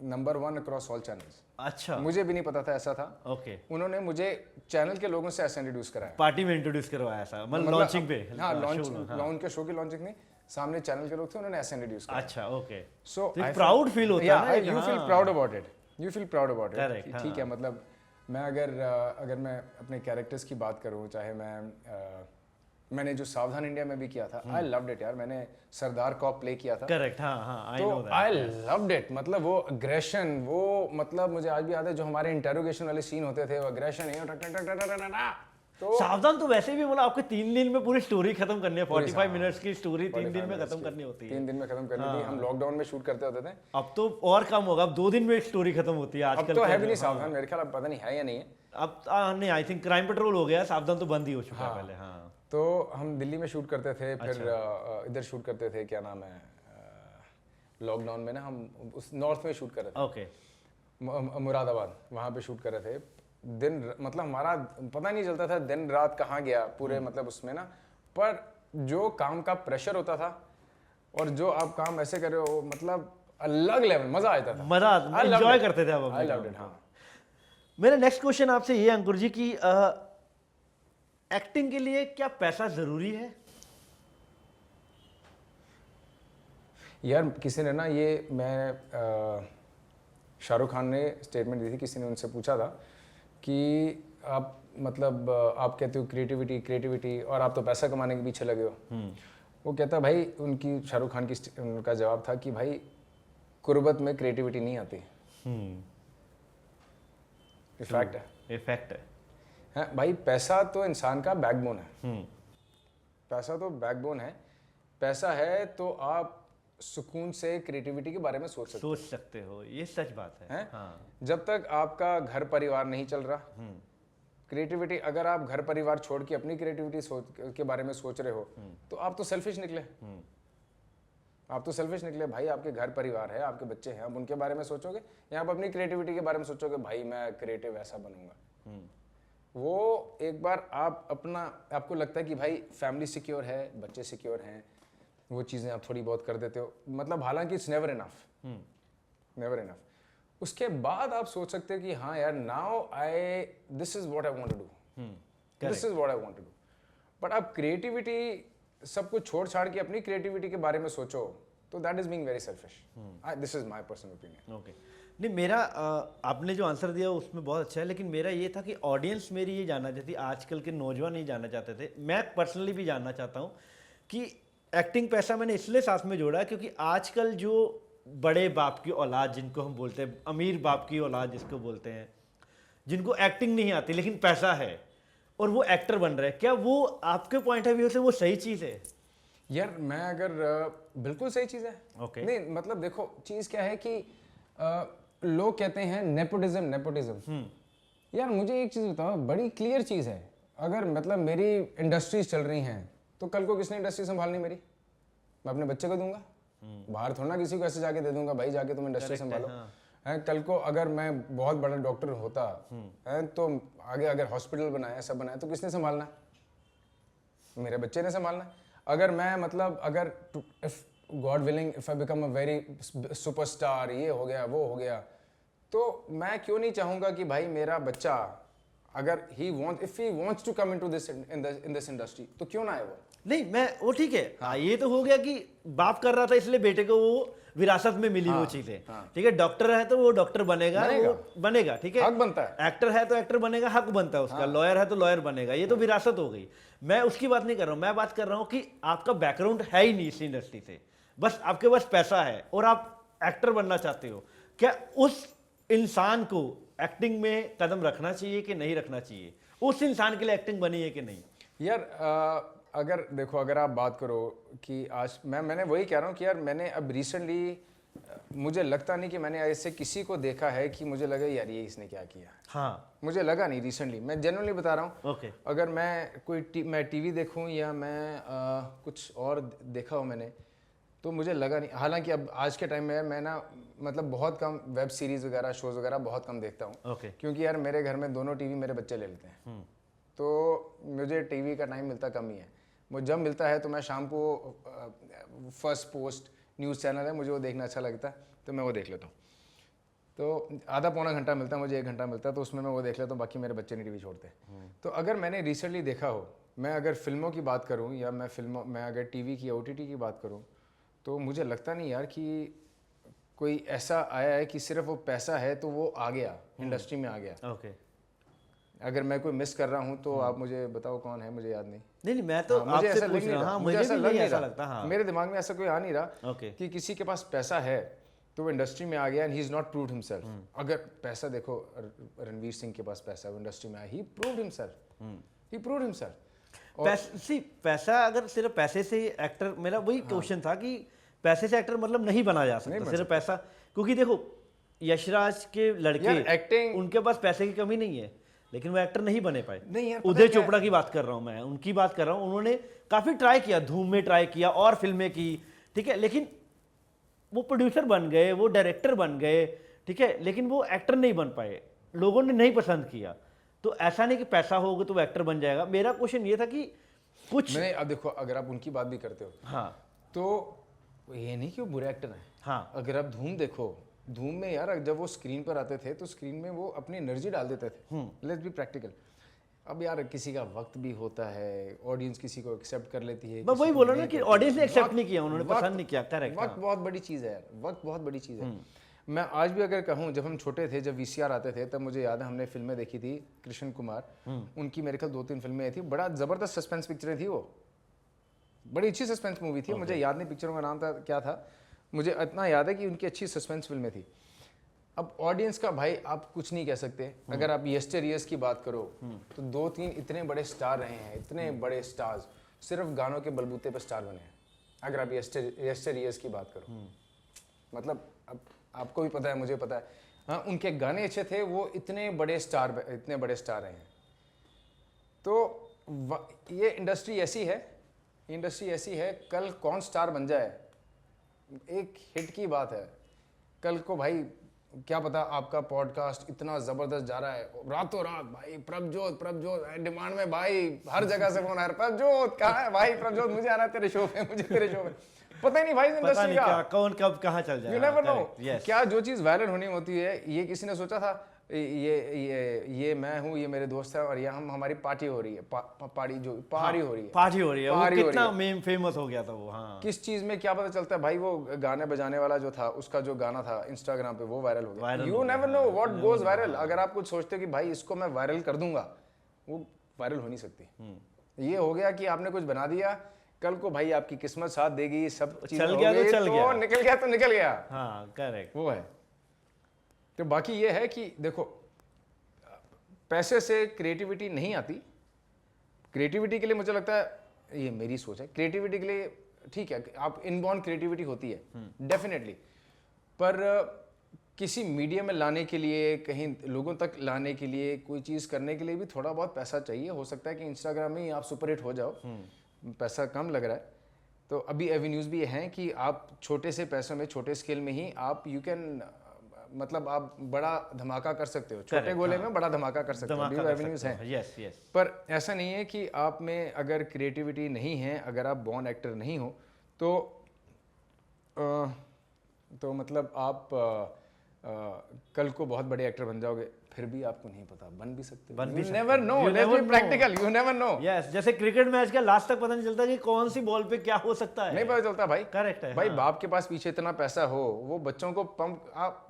number 1 across all channels. अच्छा, मुझे भी नहीं पता था ऐसा था। ओके। उन्होंने मुझे चैनल के लोगों से ऐसा इंट्रोड्यूस कराया, पार्टी में इंट्रोड्यूस करवाया ऐसा, मतलब लॉन्चिंग पे। हाँ, लॉन्च के शो की लॉन्चिंग में सामने चैनल के लोग थे, उन्होंने ऐसा इंट्रोड्यूस कराया। अच्छा, ओके। सो प्राउड फील होता है ना, you feel proud about it. You feel proud about Correct, it, ठीक है। मतलब मैं अगर मैं अपने कैरेक्टर्स की बात करूँ, चाहे मैंने जो सावधान इंडिया में भी किया था, आई लव्ड इट यार। मैंने सरदार कॉप प्ले किया था। करेक्ट, हाँ, तो आई लव्ड इट। मतलब वो अग्रेशन, वो मतलब मुझे आज भी याद है जो हमारे इंटरोगेशन वाले सीन होते थे, वो अग्रेशन। तो सावधान तो वैसे भी मतलब आपके 3 दिन में पूरी स्टोरी खत्म करनी है, 45 मिनट्स की स्टोरी 3 दिन में खत्म करनी होती है। 3 दिन में खत्म करनी थी। हम लॉकडाउन में शूट करते होते थे। अब तो और कम होगा, अब 2 दिन में स्टोरी खत्म होती है आजकल। अब तो है भी नहीं सावधान, मेरे ख्याल अब पता नहीं है या नहीं है। अब नहीं, आई थिंक क्राइम पेट्रोल हो गया, सावधान तो बंद ही हो चुका है पहले। हाँ, तो हम दिल्ली में शूट करते थे, फिर इधर शूट करते थे, क्या नाम है, लॉकडाउन में ना हम उस नॉर्थ में शूट कर रहे थे। ओके, मुरादाबाद, वहाँ पे शूट कर रहे थे। दिन मतलब हमारा पता नहीं चलता था दिन रात कहाँ गया पूरे, मतलब उसमें ना। पर जो काम का प्रेशर होता था और जो आप काम ऐसे कर रहे हो, मतलब अलग लेवल, मजा आता था, मजा एंजॉय करते थे आप। I loved it. हाँ, मेरा नेक्स्ट क्वेश्चन आपसे ये अंकुर जी कि एक्टिंग के लिए क्या पैसा जरूरी है? यार किसी ने ना ये, मैं शाहरुख खान ने स्टेटमेंट दी थी, किसी ने उनसे पूछा था कि आप मतलब आप कहते हो क्रिएटिविटी और आप तो पैसा कमाने के पीछे लगे हो। वो कहता भाई, उनकी शाहरुख खान की उनका जवाब था कि भाई कुर्बत में क्रिएटिविटी नहीं आती। इफेक्ट है भाई। पैसा तो इंसान का बैकबोन है। पैसा तो बैकबोन है। पैसा है तो आप सुकून से क्रिएटिविटी के बारे में सोच सकते हो। ये सच बात है। हाँ। जब तक आपका घर परिवार नहीं चल रहा, क्रिएटिविटी, अगर आप घर परिवार छोड़ के अपनी क्रिएटिविटी के बारे में सोच रहे हो, तो आप तो सेल्फिश निकले। आप तो सेल्फिश निकले भाई। आपके घर परिवार है, आपके बच्चे हैं, आप उनके बारे में सोचोगे या आप अपनी क्रिएटिविटी के बारे में सोचोगे भाई मैं क्रिएटिव ऐसा बनूंगा। वो एक बार आप अपना, आपको लगता है कि भाई फैमिली सिक्योर है, बच्चे सिक्योर हैं, वो चीज़ें आप थोड़ी बहुत कर देते हो, मतलब हालांकि इट्स नेवर इनफ। उसके बाद आप सोच सकते हो कि हाँ यार, now this is what I want to do. But आप क्रिएटिविटी सब कुछ छोड़ छाड़ के अपनी क्रिएटिविटी के बारे में सोचो, तो that is being very selfish. This is my personal opinion. Okay, नहीं मेरा आपने जो आंसर दिया उसमें बहुत अच्छा है, लेकिन मेरा ये था कि ऑडियंस मेरी ये जानना चाहती, आजकल के नौजवान नहीं जानना चाहते थे, मैं पर्सनली भी जानना चाहता हूँ कि एक्टिंग पैसा मैंने इसलिए साथ में जोड़ा क्योंकि आजकल जो बड़े बाप की औलाद जिनको हम बोलते हैं, अमीर बाप की औलाद जिसको बोलते हैं, जिनको एक्टिंग नहीं आती लेकिन पैसा है और वो एक्टर बन रहे हैं, क्या वो आपके पॉइंट ऑफ व्यू से वो सही चीज़ है? यार मैं अगर बिल्कुल सही चीज़ है। Okay. नहीं मतलब देखो, चीज़ क्या है कि लोग कहते हैं नेपोटिज्म। यार मुझे एक चीज़ बताओ, बड़ी क्लियर चीज़ है। अगर मतलब मेरी इंडस्ट्रीज चल रही हैं तो कल को किसने इंडस्ट्री संभालनी मेरी? मैं अपने बच्चे को दूंगा, बाहर थोड़ा ना किसी को ऐसे जाके दे दूंगा भाई जाके तुम इंडस्ट्री संभालो। है कल को अगर मैं बहुत बड़ा डॉक्टर होता है तो आगे अगर हॉस्पिटल बनाया, सब बनाया, तो किसने संभालना? मेरे बच्चे ने संभालना। अगर मैं मतलब अगर if God willing if I become a very superstar, ये हो गया वो हो गया, तो मैं क्यों नहीं चाहूँगा कि भाई मेरा बच्चा अगर if he wants to come into this in this industry, तो क्यों ना आए वो? नहीं मैं वो ठीक है। हाँ, ये तो हो गया कि बाप कर रहा था इसलिए बेटे को वो विरासत में मिली। वो चीजें ठीक है। डॉक्टर है तो वो डॉक्टर बनेगा ठीक है, हक बनता है। एक्टर है तो एक्टर बनेगा, हक बनता है उसका। लॉयर है तो लॉयर बनेगा, ये तो विरासत हो गई। मैं उसकी बात नहीं कर रहा हूँ, मैं बात कर रहा हूँ कि आपका बैकग्राउंड है ही नहीं इस इंडस्ट्री से, बस आपके पास पैसा है और आप एक्टर बनना चाहते हो, क्या उस इंसान को एक्टिंग में कदम रखना चाहिए कि नहीं रखना चाहिए? उस इंसान के लिए एक्टिंग बनी है कि नहीं? यार अगर देखो, अगर आप बात करो कि आज मैंने वही कह रहा हूँ कि यार मैंने अब रिसेंटली, मुझे लगता नहीं कि मैंने ऐसे किसी को देखा है कि मुझे लगे यार ये इसने क्या किया। हाँ, मुझे लगा नहीं रिसेंटली, मैं जेन्युइनली बता रहा हूँ। okay. अगर मैं मैं टीवी देखूँ या मैं कुछ और देखा हो मैंने, तो मुझे लगा नहीं। हालांकि अब आज के टाइम में मैं ना मतलब बहुत कम वेब सीरीज़ वगैरह, शोज़ वगैरह बहुत कम देखता हूँ। okay. क्योंकि यार मेरे घर में दोनों टीवी मेरे बच्चे ले लेते हैं, तो मुझे टीवी का टाइम मिलता कम ही है। मुझे जब मिलता है तो मैं शाम को फर्स्ट पोस्ट न्यूज़ चैनल है, मुझे वो देखना अच्छा लगता है तो मैं वो देख लेता हूँ। तो आधा पौना घंटा मिलता है मुझे, 1 घंटा मिलता है, तो उसमें मैं वो देख लेता हूँ, बाकी मेरे बच्चे नहीं टीवी छोड़ते। तो अगर मैंने रिसेंटली देखा हो, मैं अगर फिल्मों की बात करूँ या मैं अगर टीवी की OTT की बात करूँ, तो मुझे लगता नहीं यार कि कोई ऐसा आया है कि सिर्फ वो पैसा है तो वो आ गया, इंडस्ट्री में आ गया। ओके। अगर मैं कोई मिस कर रहा हूँ तो आप मुझे बताओ कौन है, मुझे याद नहीं। नहीं मैं तो मुझे आपसे ऐसा पूछ लग नहीं रहा हूँ। रहा, हाँ, मुझे ऐसा लग नहीं ऐसा रहा, लगता। हाँ, मेरे दिमाग में ऐसा कोई आ नहीं रहा ओके। कि किसी के पास पैसा है तो वो इंडस्ट्री में आ गया and he is not proved himself. अगर पैसा देखो, रणवीर सिंह के पास पैसा है, वो इंडस्ट्री में आया, he proved himself, he proved himself. पैसा अगर सिर्फ पैसे से एक्टर, मेरा वही क्वेश्चन था कि पैसे से एक्टर मतलब नहीं बना जा सकता सिर्फ पैसा, क्योंकि देखो यशराज के लड़के एक्टिंग, उनके पास पैसे की कमी नहीं है लेकिन वो एक्टर नहीं बने पाए। नहीं यार, उदय चोपड़ा की बात कर रहा हूँ मैं, उनकी बात कर रहा हूँ। उन्होंने काफी ट्राई किया, धूम में ट्राई किया और फिल्में की, ठीक है, लेकिन वो प्रोड्यूसर बन गए, वो डायरेक्टर बन गए, ठीक है, लेकिन वो एक्टर नहीं बन पाए, लोगों ने नहीं पसंद किया। तो ऐसा नहीं कि पैसा होगा तो वो एक्टर बन जाएगा। मेरा क्वेश्चन ये था कि कुछ मैंने, अब देखो अगर आप उनकी बात भी करते हो, हाँ, तो ये नहीं कि वो बुरे एक्टर हैं। हाँ, अगर आप धूम देखो, धूम में यार जब वो स्क्रीन पर आते थे तो स्क्रीन में वो अपनी एनर्जी डाल देते थे। Let's be practical. अब यार किसी का वक्त भी होता है, ऑडियंस किसी को एक्सेप्ट कर लेती है। मैं वही बोल रहा हूँ ना कि ऑडियंस ने एक्सेप्ट नहीं किया, उन्होंने पसंद नहीं किया। करेक्ट। वक्त बहुत बड़ी चीज़ है यार, वक्त बहुत बड़ी चीज़ है। मैं आज भी अगर कहूँ, जब हम छोटे थे, जब वीसीआर आते थे, तब मुझे याद है हमने फिल्में देखी थी कृष्ण कुमार, उनकी मेरे ख्याल 2-3 फिल्में आई थी, बड़ा जबरदस्त सस्पेंस पिक्चरें थी वो, बड़ी अच्छी सस्पेंस मूवी थी। मुझे याद नहीं पिक्चरों का नाम था क्या था, मुझे इतना याद है कि उनकी अच्छी सस्पेंस फिल्में थी। अब ऑडियंस का भाई आप कुछ नहीं कह सकते। अगर आप यस्टरइयर्स की बात करो तो 2-3 इतने बड़े स्टार रहे हैं, इतने बड़े स्टार्स सिर्फ गानों के बलबूते पर स्टार बने हैं। अगर आप यस्टरइयर्स की बात करो, मतलब अब आपको भी पता है, मुझे पता है, हाँ, उनके गाने अच्छे थे, वो इतने बड़े स्टार रहे हैं। तो ये इंडस्ट्री ऐसी है, कल कौन स्टार बन जाए, एक हिट की बात है। कल को भाई क्या पता, आपका पॉडकास्ट इतना जबरदस्त जा रहा है, रातों रात भाई प्रभजोत डिमांड में, भाई हर जगह से फोन आ रहा है, प्रभजोत कहाँ है भाई, प्रभजोत मुझे आना है तेरे शो पे, मुझे तेरे शो पे। पता ही नहीं भाई इंडस्ट्री का कौन कब कहाँ चल जाए, यू नेवर नो। क्या जो चीज वायरल होनी होती है, ये किसी ने सोचा था ये मैं हूँ, ये मेरे दोस्त है, और ये हमारी पार्टी हो रही है, पार्टी हो रही है, वो कितना मेम फेमस हो गया था वो। हाँ, किस चीज में क्या पता चलता है भाई, वो गाने बजाने वाला जो था, उसका जो गाना था इंस्टाग्राम पे वो वायरल हो गया। You never know what goes viral. अगर आप कुछ सोचते हो कि भाई इसको मैं वायरल कर दूंगा, वो वायरल हो नहीं सकती। ये हो गया कि आपने कुछ बना दिया, कल को भाई आपकी किस्मत साथ देगी, सब चीजें चल गया तो चल गया, निकल गया तो निकल गया। हाँ, करेक्ट, वो है। तो बाकी ये है कि देखो, पैसे से क्रिएटिविटी नहीं आती। क्रिएटिविटी के लिए मुझे लगता है, ये मेरी सोच है, क्रिएटिविटी के लिए ठीक है, आप इनबॉर्न क्रिएटिविटी होती है डेफिनेटली, पर किसी मीडिया में लाने के लिए, कहीं लोगों तक लाने के लिए, कोई चीज़ करने के लिए भी थोड़ा बहुत पैसा चाहिए। हो सकता है कि इंस्टाग्राम में ही आप सुपरहिट हो जाओ, पैसा कम लग रहा है, तो अभी एवेन्यूज़ भी हैं कि आप छोटे से पैसों में, छोटे स्केल में ही आप यू कैन, मतलब आप बड़ा धमाका कर सकते हो, छोटे गोले में बड़ा धमाका कर सकते हो, अभी एवेन्यूज़ हैं। Yes yes. पर ऐसा नहीं है कि आप में अगर क्रिएटिविटी नहीं है, अगर आप बॉर्न एक्टर नहीं हो तो मतलब आप कल को बहुत बड़े एक्टर बन जाओगे, फिर भी आपको नहीं पता, बन भी सकते हो। You never know, let's be practical, you never know। Yes, जैसे क्रिकेट मैच का लास्ट तक पता नहीं चलता कि कौन सी बॉल पे क्या हो सकता है, नहीं पता चलता भाई। करेक्ट है भाई। हाँ। बाप के पास पीछे इतना पैसा हो, वो बच्चों को पंप, आप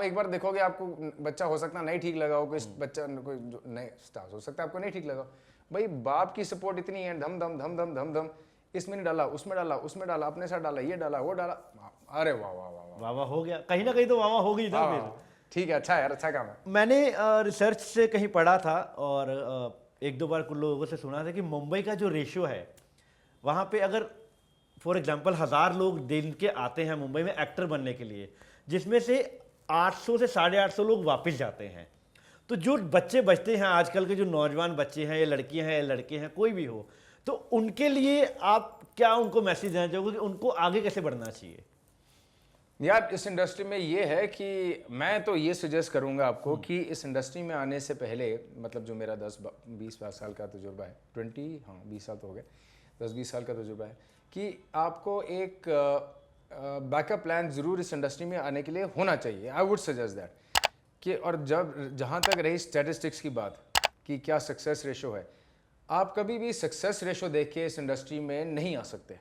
एक बार देखोगे, आपको बच्चा हो सकता नहीं ठीक लगा हो, कोई बच्चा कोई नए स्टार्स हो सकता है आपको नहीं ठीक लगा। भाई बाप की सपोर्ट इतनी है, धम धम धम धम धम धम, इसमें नहीं डाला, उसमें डाला, अपने साथ डाला, ये डाला, वो डाला, अरे वाह वाह वाह वाह हो गया, कहीं ना कहीं तो वाह हो गई था फिर। ठीक है, अच्छा यार, अच्छा काम है। मैंने रिसर्च से कहीं पढ़ा था और एक दो बार कुछ लोगों से सुना था कि मुंबई का जो रेशियो है, वहाँ पे अगर फॉर एग्जांपल 1000 लोग दिन के आते हैं मुंबई में एक्टर बनने के लिए, जिसमें से 800 से 850 लोग वापस जाते हैं। तो जो बच्चे बचते हैं आजकल के, जो नौजवान बच्चे हैं, या लड़कियां हैं या लड़के हैं, कोई भी हो, तो उनके लिए आप क्या उनको मैसेज देना चाहोगे कि उनको आगे कैसे बढ़ना चाहिए? यार इस इंडस्ट्री में ये है कि मैं तो ये सजेस्ट करूंगा आपको कि इस इंडस्ट्री में आने से पहले, मतलब जो मेरा 10-20 साल का तजुर्बा है, 20 साल तो हो गए, 10-20 साल का तजुर्बा है, कि आपको एक बैकअप प्लान ज़रूर इस इंडस्ट्री में आने के लिए होना चाहिए। आई वुड सजेस्ट दैट कि, और जहाँ तक रही स्टैटिस्टिक्स की बात कि क्या सक्सेस रेशो है, आप कभी भी सक्सेस रेशो देख के इस इंडस्ट्री में नहीं आ सकते।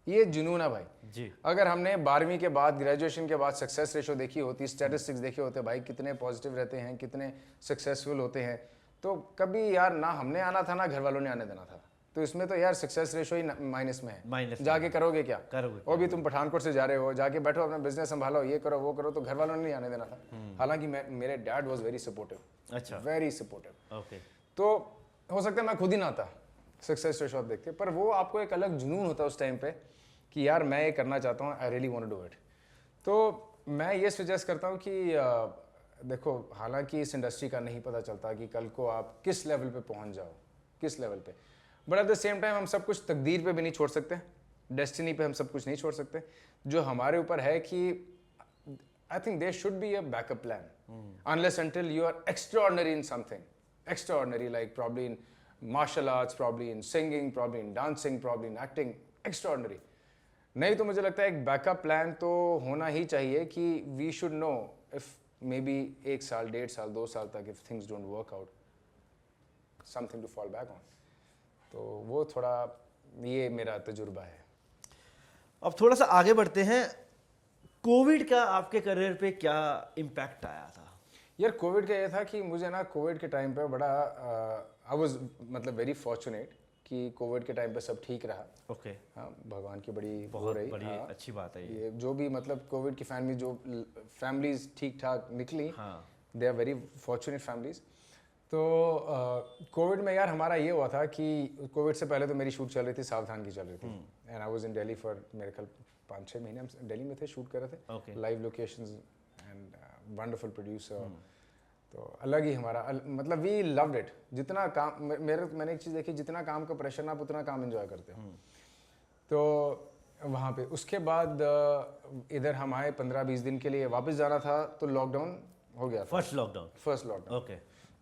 ये जुनून है भाई जी। अगर हमने 12वीं के बाद ग्रेजुएशन के बाद सक्सेस रेशो देखी होती, स्टैटिस्टिक्स देखे होते भाई कितने पॉजिटिव रहते हैं, कितने सक्सेसफुल होते हैं, तो कभी यार ना हमने आना था ना घर वालों ने आने देना था। तो इसमें तो यार सक्सेस रेशो ही माइनस में है, जाके करोगे क्या, वो भी तुम पठानकोट से जा रहे हो, जाके बैठो अपना बिजनेस संभालो, ये करो वो करो, तो घर वालों ने नहीं आने देना था। हालांकि मेरे डैड वाज वेरी सपोर्टिव, अच्छा, वेरी सपोर्टिव। ओके। तो हो सकता है मैं खुद ही ना आता सक्सेस रेशो देखते, पर वो आपको एक अलग जुनून होता है उस टाइम पे कि यार मैं ये करना चाहता हूँ, I really want to do it. तो मैं ये सजेस्ट करता हूँ कि देखो हालांकि इस इंडस्ट्री का नहीं पता चलता कि कल को आप किस लेवल पे पहुँच जाओ, किस लेवल पे, but at the same time हम सब कुछ तकदीर पे भी नहीं छोड़ सकते, डेस्टिनी पे हम सब कुछ नहीं छोड़ सकते। जो हमारे ऊपर है कि I think there should be a backup plan unless until you are extraordinary in something, extraordinary like probably in martial arts, probably in singing, probably in dancing, probably in acting, extraordinary. नहीं तो मुझे लगता है एक बैकअप प्लान तो होना ही चाहिए कि we should know if maybe 1 साल, 1.5 साल, 2 साल तक if things don't work out, something to fall back on. तो वो थोड़ा ये मेरा तजुर्बा है। अब थोड़ा सा आगे बढ़ते हैं, कोविड का आपके करियर पे क्या इम्पैक्ट आया था? यार कोविड का ये था कि मुझे ना कोविड के टाइम पे बड़ा आई वाज मतलब वेरी फॉर्चुनेट कि कोविड के टाइम पे सब ठीक रहा। ओके। हाँ, भगवान की बड़ी बहुत रही, बड़ी हाँ, अच्छी बात है ये जो भी मतलब कोविड की फैमिली जो फैमिलीज ठीक ठाक निकली, हाँ, they are very fortunate families. तो कोविड में यार हमारा ये हुआ था कि कोविड से पहले तो मेरी शूट चल रही थी, सावधान की चल रही थी, and I was in Delhi for मेरे ख्याल 5-6 महीने हम दिल्ली में थे, शूट कर रहे थे, live locations and wonderful producer. तो अलग ही हमारा मतलब वी लव्ड इट। जितना काम मैंने एक चीज़ देखी, जितना काम का प्रेशर ना आप उतना काम एंजॉय करते हो। तो वहाँ पे उसके बाद इधर हम आए 15-20 दिन के लिए, वापस जाना था तो लॉकडाउन हो गया था, फर्स्ट लॉकडाउन। ओके।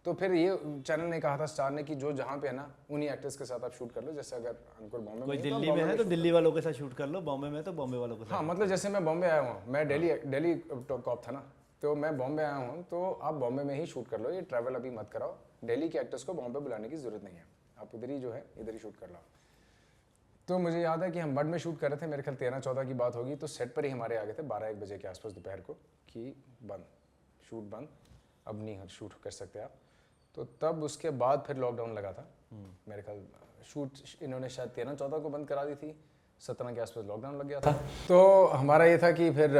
तो फिर ये चैनल ने कहा था, स्टार ने, कि जो जहाँ पे है ना उन्हीं एक्टर्स के साथ आप शूट कर लो। जैसे अगर अंकुर बॉम्बे कोई दिल्ली में है तो दिल्ली वालों के साथ शूट कर लो, बॉम्बे में तो बॉम्बे वालों के साथ। हाँ, मतलब जैसे मैं बॉम्बे आया हूँ, मैं दिल्ली कॉप था ना, तो मैं बॉम्बे आया हूँ, तो आप बॉम्बे में ही शूट कर लो, ये ट्रैवल अभी मत कराओ, दिल्ली के एक्टर्स को बॉम्बे बुलाने की जरूरत नहीं है, आप इधर ही जो है इधर ही शूट कर लो। तो मुझे याद है कि हम मड में शूट कर रहे थे, मेरे ख्याल 13-14 की बात होगी, तो सेट पर ही हमारे आ गए थे 12-1 बजे के आसपास दोपहर को कि बंद, शूट बंद, अब नहीं शूट कर सकते आप। तो तब उसके बाद फिर लॉकडाउन लगा था, मेरे ख्याल शूट इन्होंने शायद 13-14 को बंद करा दी थी, 17 के आसपास लॉकडाउन लग गया था। तो हमारा ये था कि फिर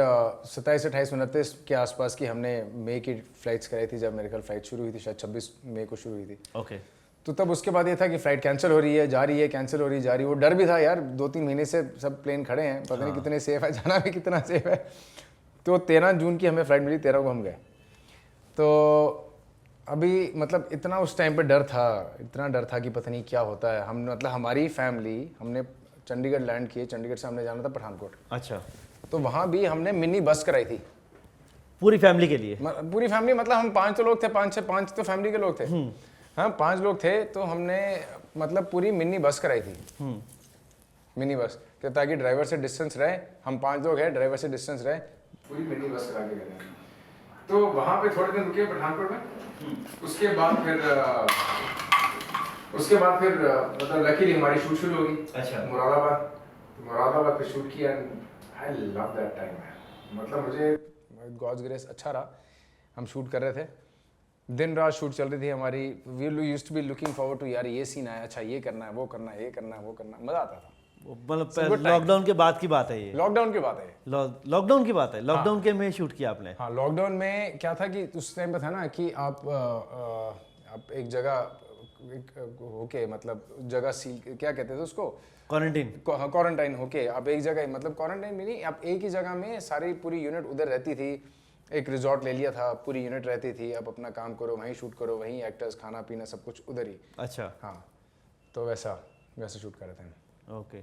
27-28-29 के आसपास की हमने मई की फ्लाइट्स कराई थी, जब मेरे ख्याल फ्लाइट शुरू हुई थी, शायद 26 मई को शुरू हुई थी। ओके। तो तब उसके बाद ये था कि फ्लाइट कैंसिल हो रही है, जा रही है, कैंसिल हो रही है, जा रही है। वो डर भी था यार, 2-3 महीने से सब प्लेन खड़े हैं, पता नहीं कितने सेफ है, जाना भी कितना सेफ है। तो 13 जून की हमें फ्लाइट मिली, 13 को हम गए। तो अभी मतलब इतना उस टाइम पे डर था, इतना डर था कि पता नहीं क्या होता है। हम मतलब हमारी फैमिली, हमने चंडीगढ़ लैंड किए, चंडीगढ़ से हमने जाना था पठानकोट। अच्छा। तो वहाँ भी हमने मिनी बस कराई थी पूरी फैमिली के लिए? पूरी फैमिली, मतलब हम 5 तो लोग थे, 5 तो फैमिली के लोग थे, हाँ 5 लोग थे। तो हमने मतलब पूरी मिनी बस कराई थी, मिनी बस, ताकि ड्राइवर से डिस्टेंस रहे, हम 5 लोग हैं, ड्राइवर से डिस्टेंस रहे, पूरी मिनी बस करा के गए। तो वहाँ पे थोड़े दिन रुके पठानकोट में। उसके बाद फिर मतलब लकीली हमारी शूट शुरू होगी। अच्छा। मुरादाबाद पे शूट किया, आई लव दैट टाइम। मतलब मुझे गॉड्स ग्रेस अच्छा रहा, हम शूट कर रहे थे, दिन रात शूट चल रही थी हमारी। We used to be looking forward to, यार ये सीन है, अच्छा ये करना है, वो करना है, ये करना है, वो करना है, मजा आता था। मतलब लॉकडाउन के बाद की बात है ये? लॉकडाउन की बात है, लॉकडाउन की बात है। लॉकडाउन के में शूट किया आपने? हाँ, लॉकडाउन में क्या था कि उस टाइम पे था ना कि आप एक जगह होके, मतलब जगह सील, क्या कहते थे उसको, क्वारंटाइन होके आप एक जगह, मतलब क्वारंटाइन भी नहीं, आप एक ही जगह में सारी पूरी यूनिट उधर रहती थी। एक रिजॉर्ट ले लिया था, पूरी यूनिट रहती थी, आप अपना काम करो, वहीं शूट करो, वहीं एक्टर्स, खाना पीना सब कुछ उधर ही। अच्छा। हाँ, तो वैसा शूट कर रहे थे। ओके।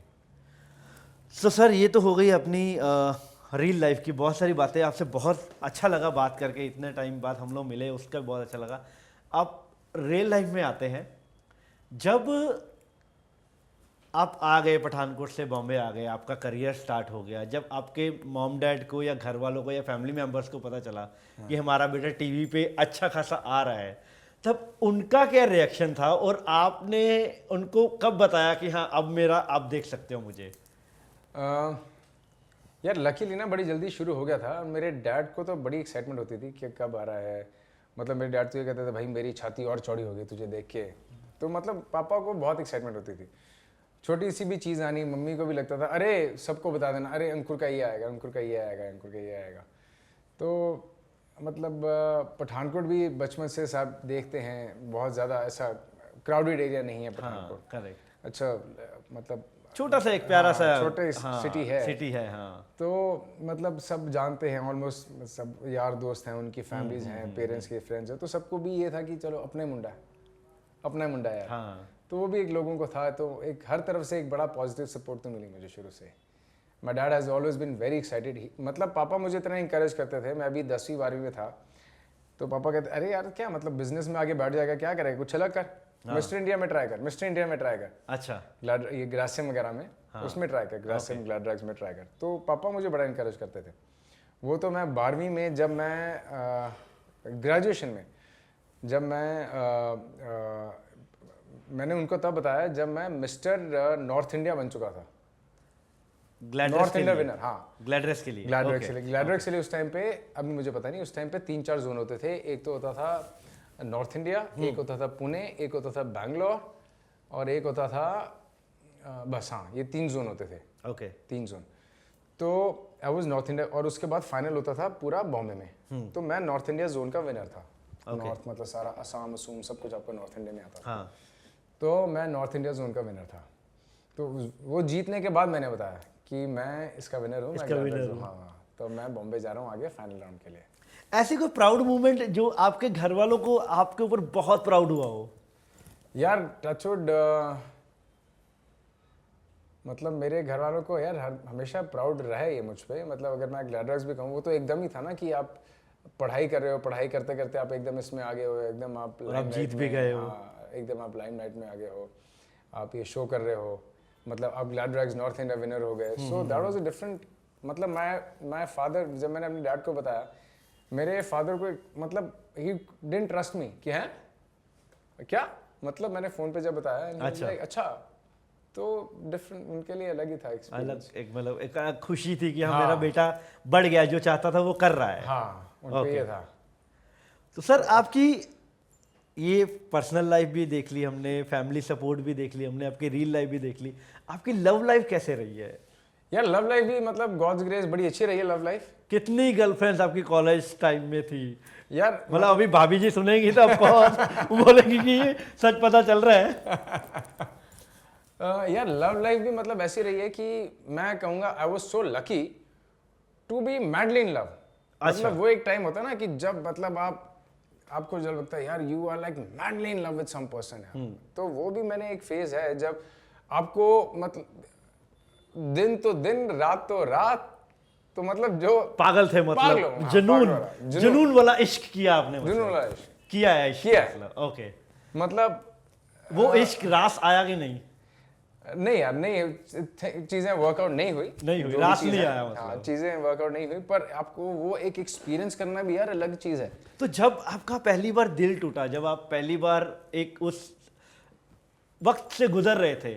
तो सर ये तो हो गई अपनी रियल लाइफ की बहुत सारी बातें। आपसे बहुत अच्छा लगा बात करके, इतने टाइम बाद हम लोग मिले, उसका भी बहुत अच्छा लगा। अब रियल लाइफ में आते हैं। जब आप आ गए पठानकोट से, बॉम्बे आ गए, आपका करियर स्टार्ट हो गया, जब आपके मॉम डैड को या घर वालों को या फैमिली मेम्बर्स को पता चला कि हमारा बेटा टीवी पे अच्छा खासा आ रहा है, तब उनका क्या रिएक्शन था और आपने उनको कब बताया कि हाँ अब आप देख सकते हो मुझे? यार लकीली ना बड़ी जल्दी शुरू हो गया था। मेरे डैड को तो बड़ी एक्साइटमेंट होती थी कि कब आ रहा है। मतलब मेरे डैड तो ये कहते थे भाई मेरी छाती और चौड़ी हो गई तुझे देख के। तो मतलब पापा को बहुत एक्साइटमेंट होती थी। छोटी सी भी चीज़ आनी मम्मी को भी लगता था अरे सबको बता देना, अरे अंकुर का ये आएगा, अंकुर का ये आएगा, अंकुर का ये आएगा। तो मतलब पठानकोट भी बचपन से साहब देखते हैं, बहुत ज़्यादा ऐसा क्राउडेड एरिया नहीं है पठानकोट। हाँ, करेक्ट। अच्छा मतलब छोटा सा एक प्यारा सा छोटे सिटी है। सिटी है हाँ। तो मतलब सब जानते हैं ऑलमोस्ट, सब यार दोस्त हैं, उनकी फैमिलीज हैं, पेरेंट्स के फ्रेंड्स हैं। तो सबको भी ये था कि चलो अपना मुंडा यार। हाँ। तो वो भी एक लोगों को था। तो एक हर तरफ से एक बड़ा पॉजिटिव सपोर्ट तो मिली मुझे शुरू से। My dad has always been very excited. मतलब पापा मुझे इतना इंकरेज करते थे। मैं अभी 10वीं 12वीं में था तो पापा कहते अरे यार क्या मतलब बिजनेस में आगे बैठ जाएगा, क्या करेगा, कुछ अलग कर, मिस्टर इंडिया में ट्राई कर, मिस्टर इंडिया में ट्राई कर। अच्छा। ये ग्रासिम वगैरह में उसमें ट्राई कर, ग्रासिम ग्लैड्रैक्स में ट्राई कर। तो पापा मुझे बड़ा इंकरेज करते थे। वो तो मैं 12वीं में जब मैं ग्रेजुएशन में जब मैंने उनको तब बताया जब मैं मिस्टर नॉर्थ इंडिया बन चुका था। नॉर्थ इंडिया विनर, हाँ ग्लैडरेस के लिए। ग्लैडरेस के लिए उस टाइम पे, अभी मुझे पता नहीं, उस टाइम पे 3-4 जोन होते थे। एक तो होता था नॉर्थ इंडिया, एक होता था पुणे, एक होता था बैंगलोर और एक होता था बस, हाँ ये 3 जोन होते थे। Okay 3 zone. तो आई वाज नॉर्थ इंडिया और उसके बाद फाइनल होता था पूरा बॉम्बे में। तो मैं नॉर्थ इंडिया जोन का विनर था। नॉर्थ मतलब सारा असम असूम सब कुछ आपका नॉर्थ इंडिया में आता था। हाँ। तो मैं नॉर्थ इंडिया जोन का विनर था। तो वो जीतने के बाद मैंने बताया कि मैं इसका विनर हूँ, हाँ। तो मैं बॉम्बे जा रहा हूँ आगे फाइनल राउंड के लिए। ऐसी कोई प्राउड मोमेंट जो आपके घर वालों को आपके ऊपर बहुत प्राउड हुआ हो? यार टचवुड, मतलब मेरे घर वालों को यार हमेशा प्राउड रहे ये मुझ पे। मतलब अगर मैं ग्लैडरस भी कहूँ, वो तो एकदम ही था ना कि आप पढ़ाई कर रहे हो, पढ़ाई करते करते आप एकदम इसमें आगे हो, एकदम आप जीत भी गए हो, एकदम आप लाइमलाइट में आगे हो, आप ये शो कर रहे हो, मतलब आप ग्लैडरस नॉर्थ इंडिया विनर हो गए। So that was a different, मतलब माय फादर, जब मैंने अपने डैड को बताया, मेरे फादर को मतलब ही डिडंट ट्रस्ट मी कि है क्या, मतलब मैंने फोन पे जब बताया, अच्छा तो डिफरेंट, उनके लिए अलग ही था एक्सपीरियंस। अलग एक मतलब एक खुशी थी कि हाँ मेरा बेटा बढ़ गया, जो चाहता था वो कर रहा है। हाँ उनके ये था। तो सर आपकी ये पर्सनल लाइफ भी देख ली हमने, फैमिली सपोर्ट भी देख ली हमने, आपकी रियल लाइफ भी देख ली, आपकी लव लाइफ कैसे रही है? यार लव लाइफ भी मतलब गॉड्स ग्रेस बड़ी अच्छी रही है लव लाइफ। कितनी गर्लफ्रेंड्स आपकी कॉलेज टाइम में थी? यार मतलब अभी भाभी जी सुनेंगी तो आपको बोलेंगी कि ये सच पता चल रहा है। यार लव लाइफ भी मतलब ऐसी रही है कि मैं कहूँगा I was so lucky to be madly in love. मतलब वो एक टाइम होता है ना कि जब मतलब आपको जब लगता है यार you are like madly in love with some person है। तो वो भी मैंने एक फेज है जब आपको मतलब दिन तो दिन रात तो रात, तो मतलब जो पागल थे, मतलब जुनून वाला इश्क किया आपने, मतलब जुनून वाला इश्क किया है, मतलब ओके। मतलब वो इश्क रास आया कि नहीं? नहीं यार, नहीं, चीजें वर्कआउट नहीं हुई, रास नहीं आया, मतलब हाँ, चीजें वर्कआउट नहीं हुई, पर आपको वो एक एक्सपीरियंस करना भी यार अलग चीज है। तो जब आपका पहली बार दिल टूटा, जब आप पहली बार एक उस वक्त से गुजर रहे थे,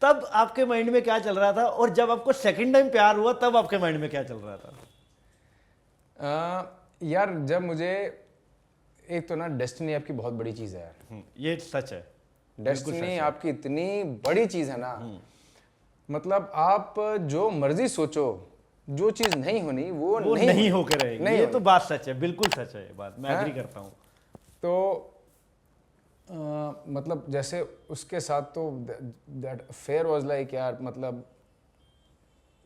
तब आपके माइंड में क्या चल रहा था? और जब आपको सेकंड टाइम प्यार हुआ तब आपके माइंड में क्या चल रहा था? यार जब मुझे, एक तो ना डेस्टिनी आपकी बहुत बड़ी चीज है यार, ये सच है। डेस्टिनी आपकी इतनी बड़ी चीज है ना, मतलब आप जो मर्जी सोचो, जो चीज नहीं होनी वो नहीं होकर रहेगी। ये तो बात सच है, बिल्कुल सच है ये बात, मैं एग्री करता हूँ। तो मतलब जैसे उसके साथ तो दैट अफेयर वाज लाइक यार, मतलब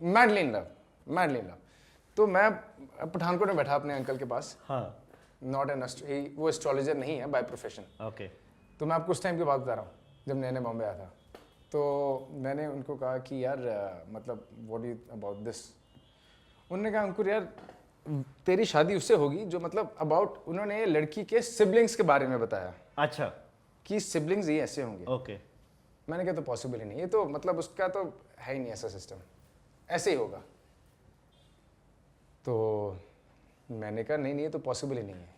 मैडली इन लव। तो मैं पठानकोट में बैठा अपने अंकल के पास, हाँ, नॉट एन वो एस्ट्रोलॉजर नहीं है बाय प्रोफेशन। ओके। तो मैं आपको उस टाइम की बात बता रहा हूँ जब नए बॉम्बे आया था। तो मैंने उनको कहा कि यार मतलब व्हाट यू अबाउट दिस। उन्होंने कहा अंकुर यार तेरी शादी उससे होगी जो मतलब अबाउट, उन्होंने लड़की के सिबलिंग्स के बारे में बताया। अच्छा, कि सिबलिंग्स ही ऐसे होंगे। ओके। मैंने कहा तो पॉसिबल ही नहीं, ये तो मतलब उसका तो है ही नहीं ऐसा सिस्टम, ऐसे ही होगा। तो मैंने कहा नहीं ये तो पॉसिबल ही नहीं है।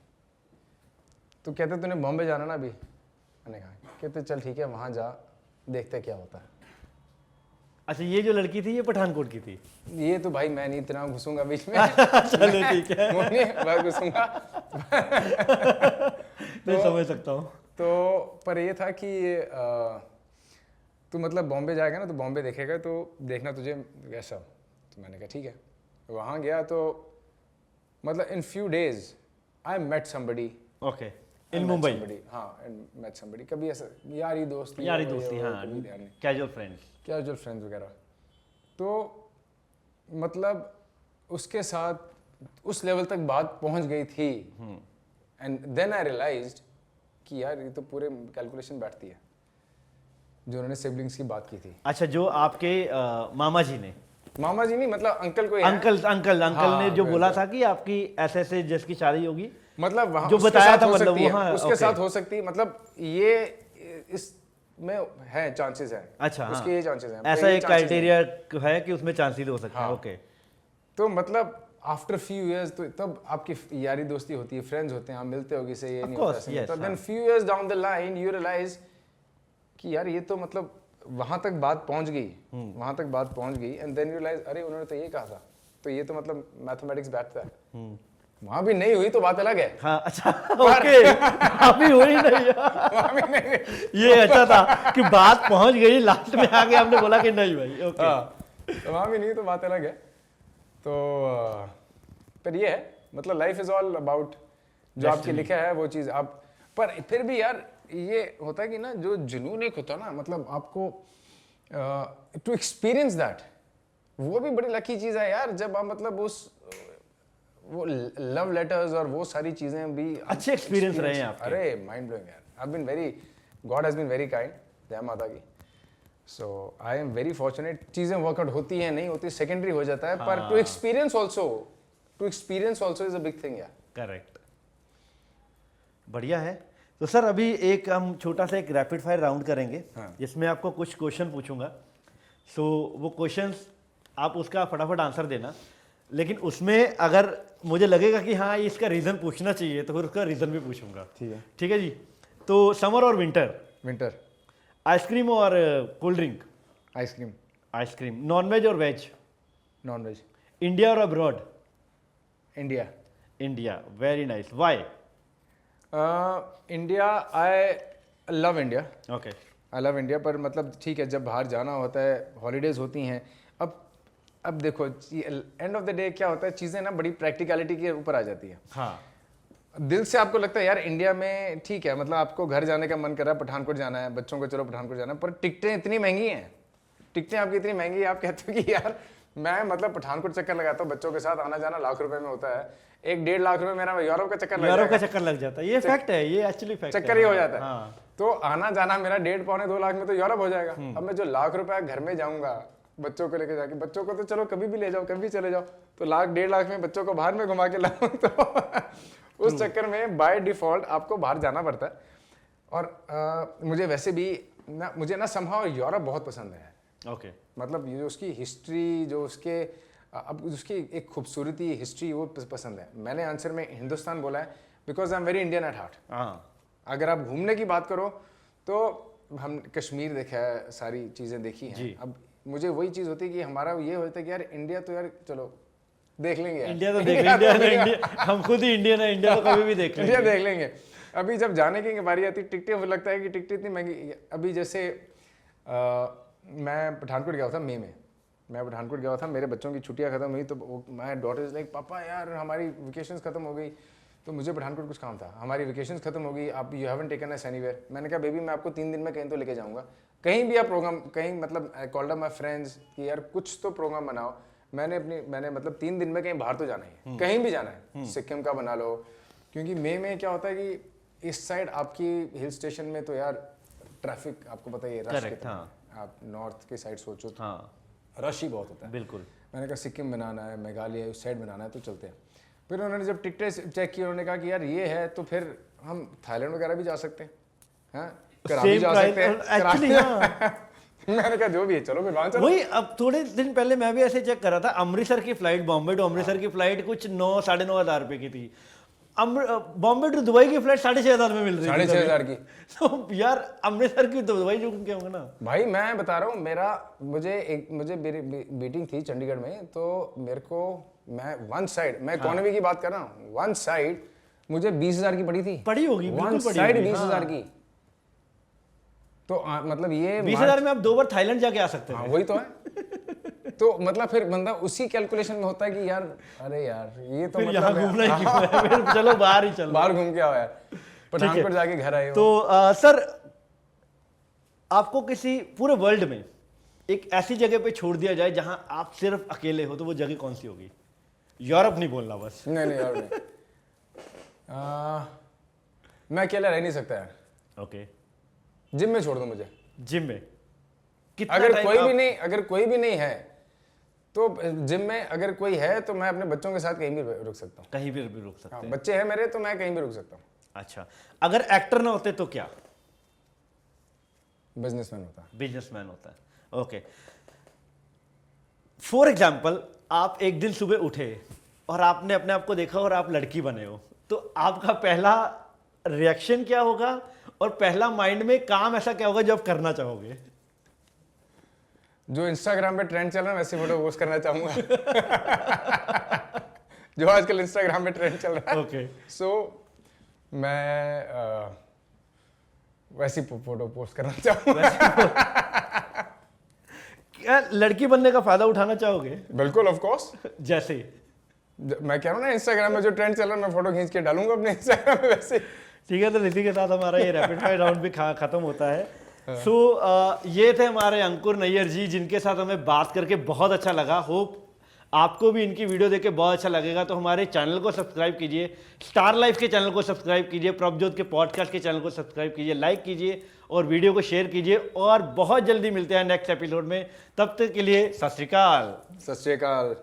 तो कहते तूने बॉम्बे जाना ना अभी? मैंने कहा, कहते चल ठीक है वहाँ जा, देखते क्या होता है। अच्छा, ये जो लड़की थी ये पठानकोट की थी? ये तो भाई मैं नहीं इतना घुसूंगा बीच में। चलो ठीक है, मैं घुसूंगा। मैं समझ सकता हूँ। तो पर ये था कि तू मतलब बॉम्बे जाएगा ना तो बॉम्बे देखेगा तो देखना तुझे कैसा। तो मैंने कहा ठीक है। वहाँ गया तो मतलब in few days I met somebody. Okay, in Mumbai? हाँ, मेट समबडी। कभी ऐसा यारी दोस्ती, हाँ, कैजुअल फ्रेंड्स वगैरह। तो मतलब उसके साथ उस लेवल तक बात पहुंच गई थी। एंड देन आई रियलाइज्ड कि यार ये तो पूरे कैलकुलेशन बैठती है जो उन्होंने सिबलिंग्स की बात की थी। अच्छा, जो आपके मामा जी ने? मामा जी नहीं, मतलब अंकल को अंकल हाँ, ने जो बोला था कि आपकी ऐसे जिसकी शादी होगी, मतलब वहाँ जो बताया था, मतलब वहाँ उसके साथ हो सकती है। मतलब ये इस में है चांसेस है। अच्छा, उसके ये चांसेस हैं। ऐसा एक क्राइटेरिया है कि उसमें चांसेस हो सकता है। ओके, तो मतलब आफ्टर फ्यू इयर्स तो तब आपकी यारी दोस्ती होती है, फ्रेंड्स होते हैं, आप मिलते होगे से ये नहीं होता। तो then few years down the line you realise कि यार ये तो मतलब वहां तक बात पहुंच गई एंड देन यू रियलाइज अरे उन्होंने तो ये कहा था, तो ये तो मतलब मैथमेटिक्स बैठता है। वहां भी नहीं हुई तो बात अलग है। हाँ, अच्छा, ओके, अभी हुई नहीं, वहां भी नहीं हुई। ये अच्छा था कि बात पहुंच गई, लास्ट में आके आपने बोला कि नहीं भाई। ओके, तो वहां भी नहीं तो बात अलग है। तो पर ये है मतलब लाइफ इज ऑल अबाउट जो आपके लिखा है वो चीज आप। पर फिर भी यार ये होता है कि ना जो जुनून एक होता है ना, मतलब आपको टू एक्सपीरियंस दैट, वो भी बड़ी लकी चीज है यार। जब आप मतलब वो लव लेटर्स और वो सारी चीजें भी अच्छे एक्सपीरियंस रहे हैं आपके। अरे माइंड ब्लोइंग यार। I been very, God has been very kind, जय माता की। So I am very fortunate. चीजें वर्कआउट होती हैं नहीं होती सेकेंडरी हो जाता है। पर to experience also is a big thing यार। करेक्ट, बढ़िया है। तो सर अभी एक हम छोटा सा एक रैपिड फायर राउंड करेंगे, जिसमें आपको कुछ क्वेश्चन पूछूंगा। सो वो क्वेश्चंस आप उसका फटाफट आंसर देना, लेकिन उसमें अगर मुझे लगेगा कि हाँ इसका रीज़न पूछना चाहिए तो फिर उसका रीज़न भी पूछूंगा। ठीक है जी। तो समर और विंटर? आइसक्रीम और कोल्ड ड्रिंक? आइसक्रीम। नॉनवेज और वेज? नॉनवेज। इंडिया और abroad? India. Very nice. Why? India, I love India. Okay, I love India. पर मतलब ठीक है, जब बाहर जाना होता है, हॉलीडेज होती हैं। अब देखो एंड ऑफ द डे क्या होता है, चीज़ें ना बड़ी प्रैक्टिकलिटी के ऊपर आ जाती है। हाँ, दिल से आपको लगता है यार इंडिया में ठीक है, मतलब आपको घर जाने का मन कर रहा है, पठानकोट जाना है, बच्चों को चलो पठानकोट जाना है, पर टिकटें इतनी महंगी हैं, टिकटें आपकी इतनी महंगी है, आप कहते हो कि यार मैं मतलब पठानकोट चक्कर लगाता हूँ, बच्चों के साथ आना जाना लाख रुपए में होता है, 1-1.5 लाख रुपए मेरा यूरोप का चक्कर लग जाता है। ये फैक्ट है, ये एक्चुअली फैक्ट है। चक्कर ही हो जाता है। हाँ। तो आना जाना मेरा 1.5-2 लाख में तो यूरोप हो जाएगा। अब मैं जो लाख रुपया घर में जाऊंगा बच्चों को लेके जाके, बच्चों को तो चलो कभी भी ले जाओ, कभी भी चले जाओ, तो 1.5 लाख में बच्चों को बाहर में घुमा के लाऊं तो उस चक्कर में बाय डिफॉल्ट आपको बाहर जाना पड़ता है। और मुझे वैसे भी मुझे ना समहाउ यूरोप बहुत पसंद है। ओके, मतलब ये जो उसकी हिस्ट्री, जो उसके अब उसकी एक खूबसूरती हिस्ट्री, वो पसंद है। मैंने आंसर में हिंदुस्तान बोला है because I am very Indian at heart. अगर आप घूमने की बात करो तो हम कश्मीर देखा है, सारी चीज़ें देखी हैं। अब मुझे वही चीज़ होती है कि हमारा ये होता है कि यार इंडिया तो यार चलो देख लेंगे, इंडिया तो देख लेंगे, हम खुद ही इंडियन है, इंडिया तो कभी भी देख लेंगे, इंडिया देख लेंगे। अभी जब जाने की बारी आती टिकटें, लगता है कि टिकटें इतनी महंगी। अभी जैसे मैं पठानकोट गया था मई में, मेरे बच्चों की छुट्टियां खत्म हुई तो माय डॉटर इज लाइक पापा यार हमारी वेकेशंस खत्म हो गई, तो मुझे पठानकोट कुछ काम था, हमारी वेकेशंस खत्म हो गई, आप you haven't taken us anywhere. मैंने कहा बेबी मैं आपको 3 दिन में कहीं तो लेके जाऊंगा, कहीं भी आप प्रोग्राम, कहीं मतलब I called up my friends कि यार कुछ तो प्रोग्राम बनाओ। मैंने मतलब 3 दिन में कहीं बाहर तो जाना ही, कहीं भी जाना है, सिक्किम का बना लो, क्योंकि मई में क्या होता है कि इस साइड आपकी हिल स्टेशन में तो यार ट्रैफिक आपको पता ही है, रश कितना। आप नॉर्थ के साइड सोचो तो रश ही बहुत होता है। बिल्कुल। मैंने कहा सिक्किम बनाना है, मेघालय उस साइड बनाना है तो चलते हैं। फिर उन्होंने जब टिकटें चेक की, उन्होंने कहा कि यार ये है तो फिर हम थाईलैंड वगैरह भी जा सकते हैं, हाँ कराची जा सकते हैं। मैंने कहा जो भी है चलो फिर वहाँ चलो। वही अब थोड़े दिन पहले मैं भी ऐसे चेक कर रहा था, अमृतसर की फ्लाइट, बॉम्बे टू अमृतसर की फ्लाइट कुछ 9-9.5 हज़ार रुपये की थी। बॉम्बे टू दुबई की फ्लाइट 6,500 में मिल रही है, 6,500 की। तो यार अमृतसर की तो दुबई जो क्या होगा ना भाई मैं बता रहा हूँ, मुझे मीटिंग थी चंडीगढ़ में, तो मेरे को मैं वन साइड, मैं इकोनॉमी की बात कर रहा हूँ, वन साइड मुझे 20,000 की पड़ी थी। पड़ी होगी, वन साइड 20,000 की। तो मतलब ये 20,000 में आप 2 बार थाईलैंड जाके आ सकते हैं। वही तो है। तो मतलब फिर बंदा उसी कैलकुलेशन में होता है कि यार अरे यार ये तो फिर यहाँ घूमना ही क्यों है, फिर चलो बाहर ही चलो, बाहर घूम के आओ यार, पठानकोट जाके घर आए हो। तो सर आपको किसी पूरे वर्ल्ड में एक ऐसी जगह पे छोड़ दिया जाए जहां आप सिर्फ अकेले हो, तो वो जगह कौन सी होगी? यूरोप नहीं बोलना बस। नहीं यार नहीं। मैं अकेला रह नहीं सकता यार। ओके, जिम में छोड़ दो मुझे। जिम में कितना अगर टाइम कोई भी नहीं है तो जिम में अगर कोई है तो मैं अपने बच्चों के साथ कहीं भी रुक सकता हूँ। कहीं भी रुक सकते हैं। बच्चे हैं मेरे तो मैं कहीं भी रुक सकता हूँ। अच्छा, अगर एक्टर ना होते तो क्या? बिजनेसमैन होता है। बिजनेसमैन होता है। ओके, फॉर एग्जाम्पल आप एक दिन सुबह उठे और आपने अपने आप को देखा और आप लड़की बने हो, तो आपका पहला रिएक्शन क्या होगा और पहला माइंड में काम ऐसा क्या होगा जो आप करना चाहोगे? जो इंस्टाग्राम पे ट्रेंड चल रहा है वैसी फोटो पोस्ट करना चाहूंगा। जो आजकल इंस्टाग्राम पे ट्रेंड चल रहा है। ओके, सो मैं वैसी फोटो पोस्ट करना चाहूंगा। क्या लड़की बनने का फायदा उठाना चाहोगे? बिल्कुल, ऑफ कोर्स। जैसे मैं कह रहा हूँ ना, इंस्टाग्राम में जो ट्रेंड चल रहा है मैं फोटो खींच के डालूंगा अपने इंस्टाग्राम पे वैसे। ठीक है, तो इसी के साथ हमारा ये रैपिड फायर राउंड भी खत्म होता है। सो ये थे हमारे अंकुर नैयर जी, जिनके साथ हमें बात करके बहुत अच्छा लगा। होप आपको भी इनकी वीडियो देख के बहुत अच्छा लगेगा। तो हमारे चैनल को सब्सक्राइब कीजिए, स्टार लाइफ के चैनल को सब्सक्राइब कीजिए, प्रभजोत के पॉडकास्ट के चैनल को सब्सक्राइब कीजिए, लाइक कीजिए और वीडियो को शेयर कीजिए। और बहुत जल्दी मिलते हैं नेक्स्ट एपिसोड में। तब तक के लिए सत श्री अकाल। सत श्री अकाल।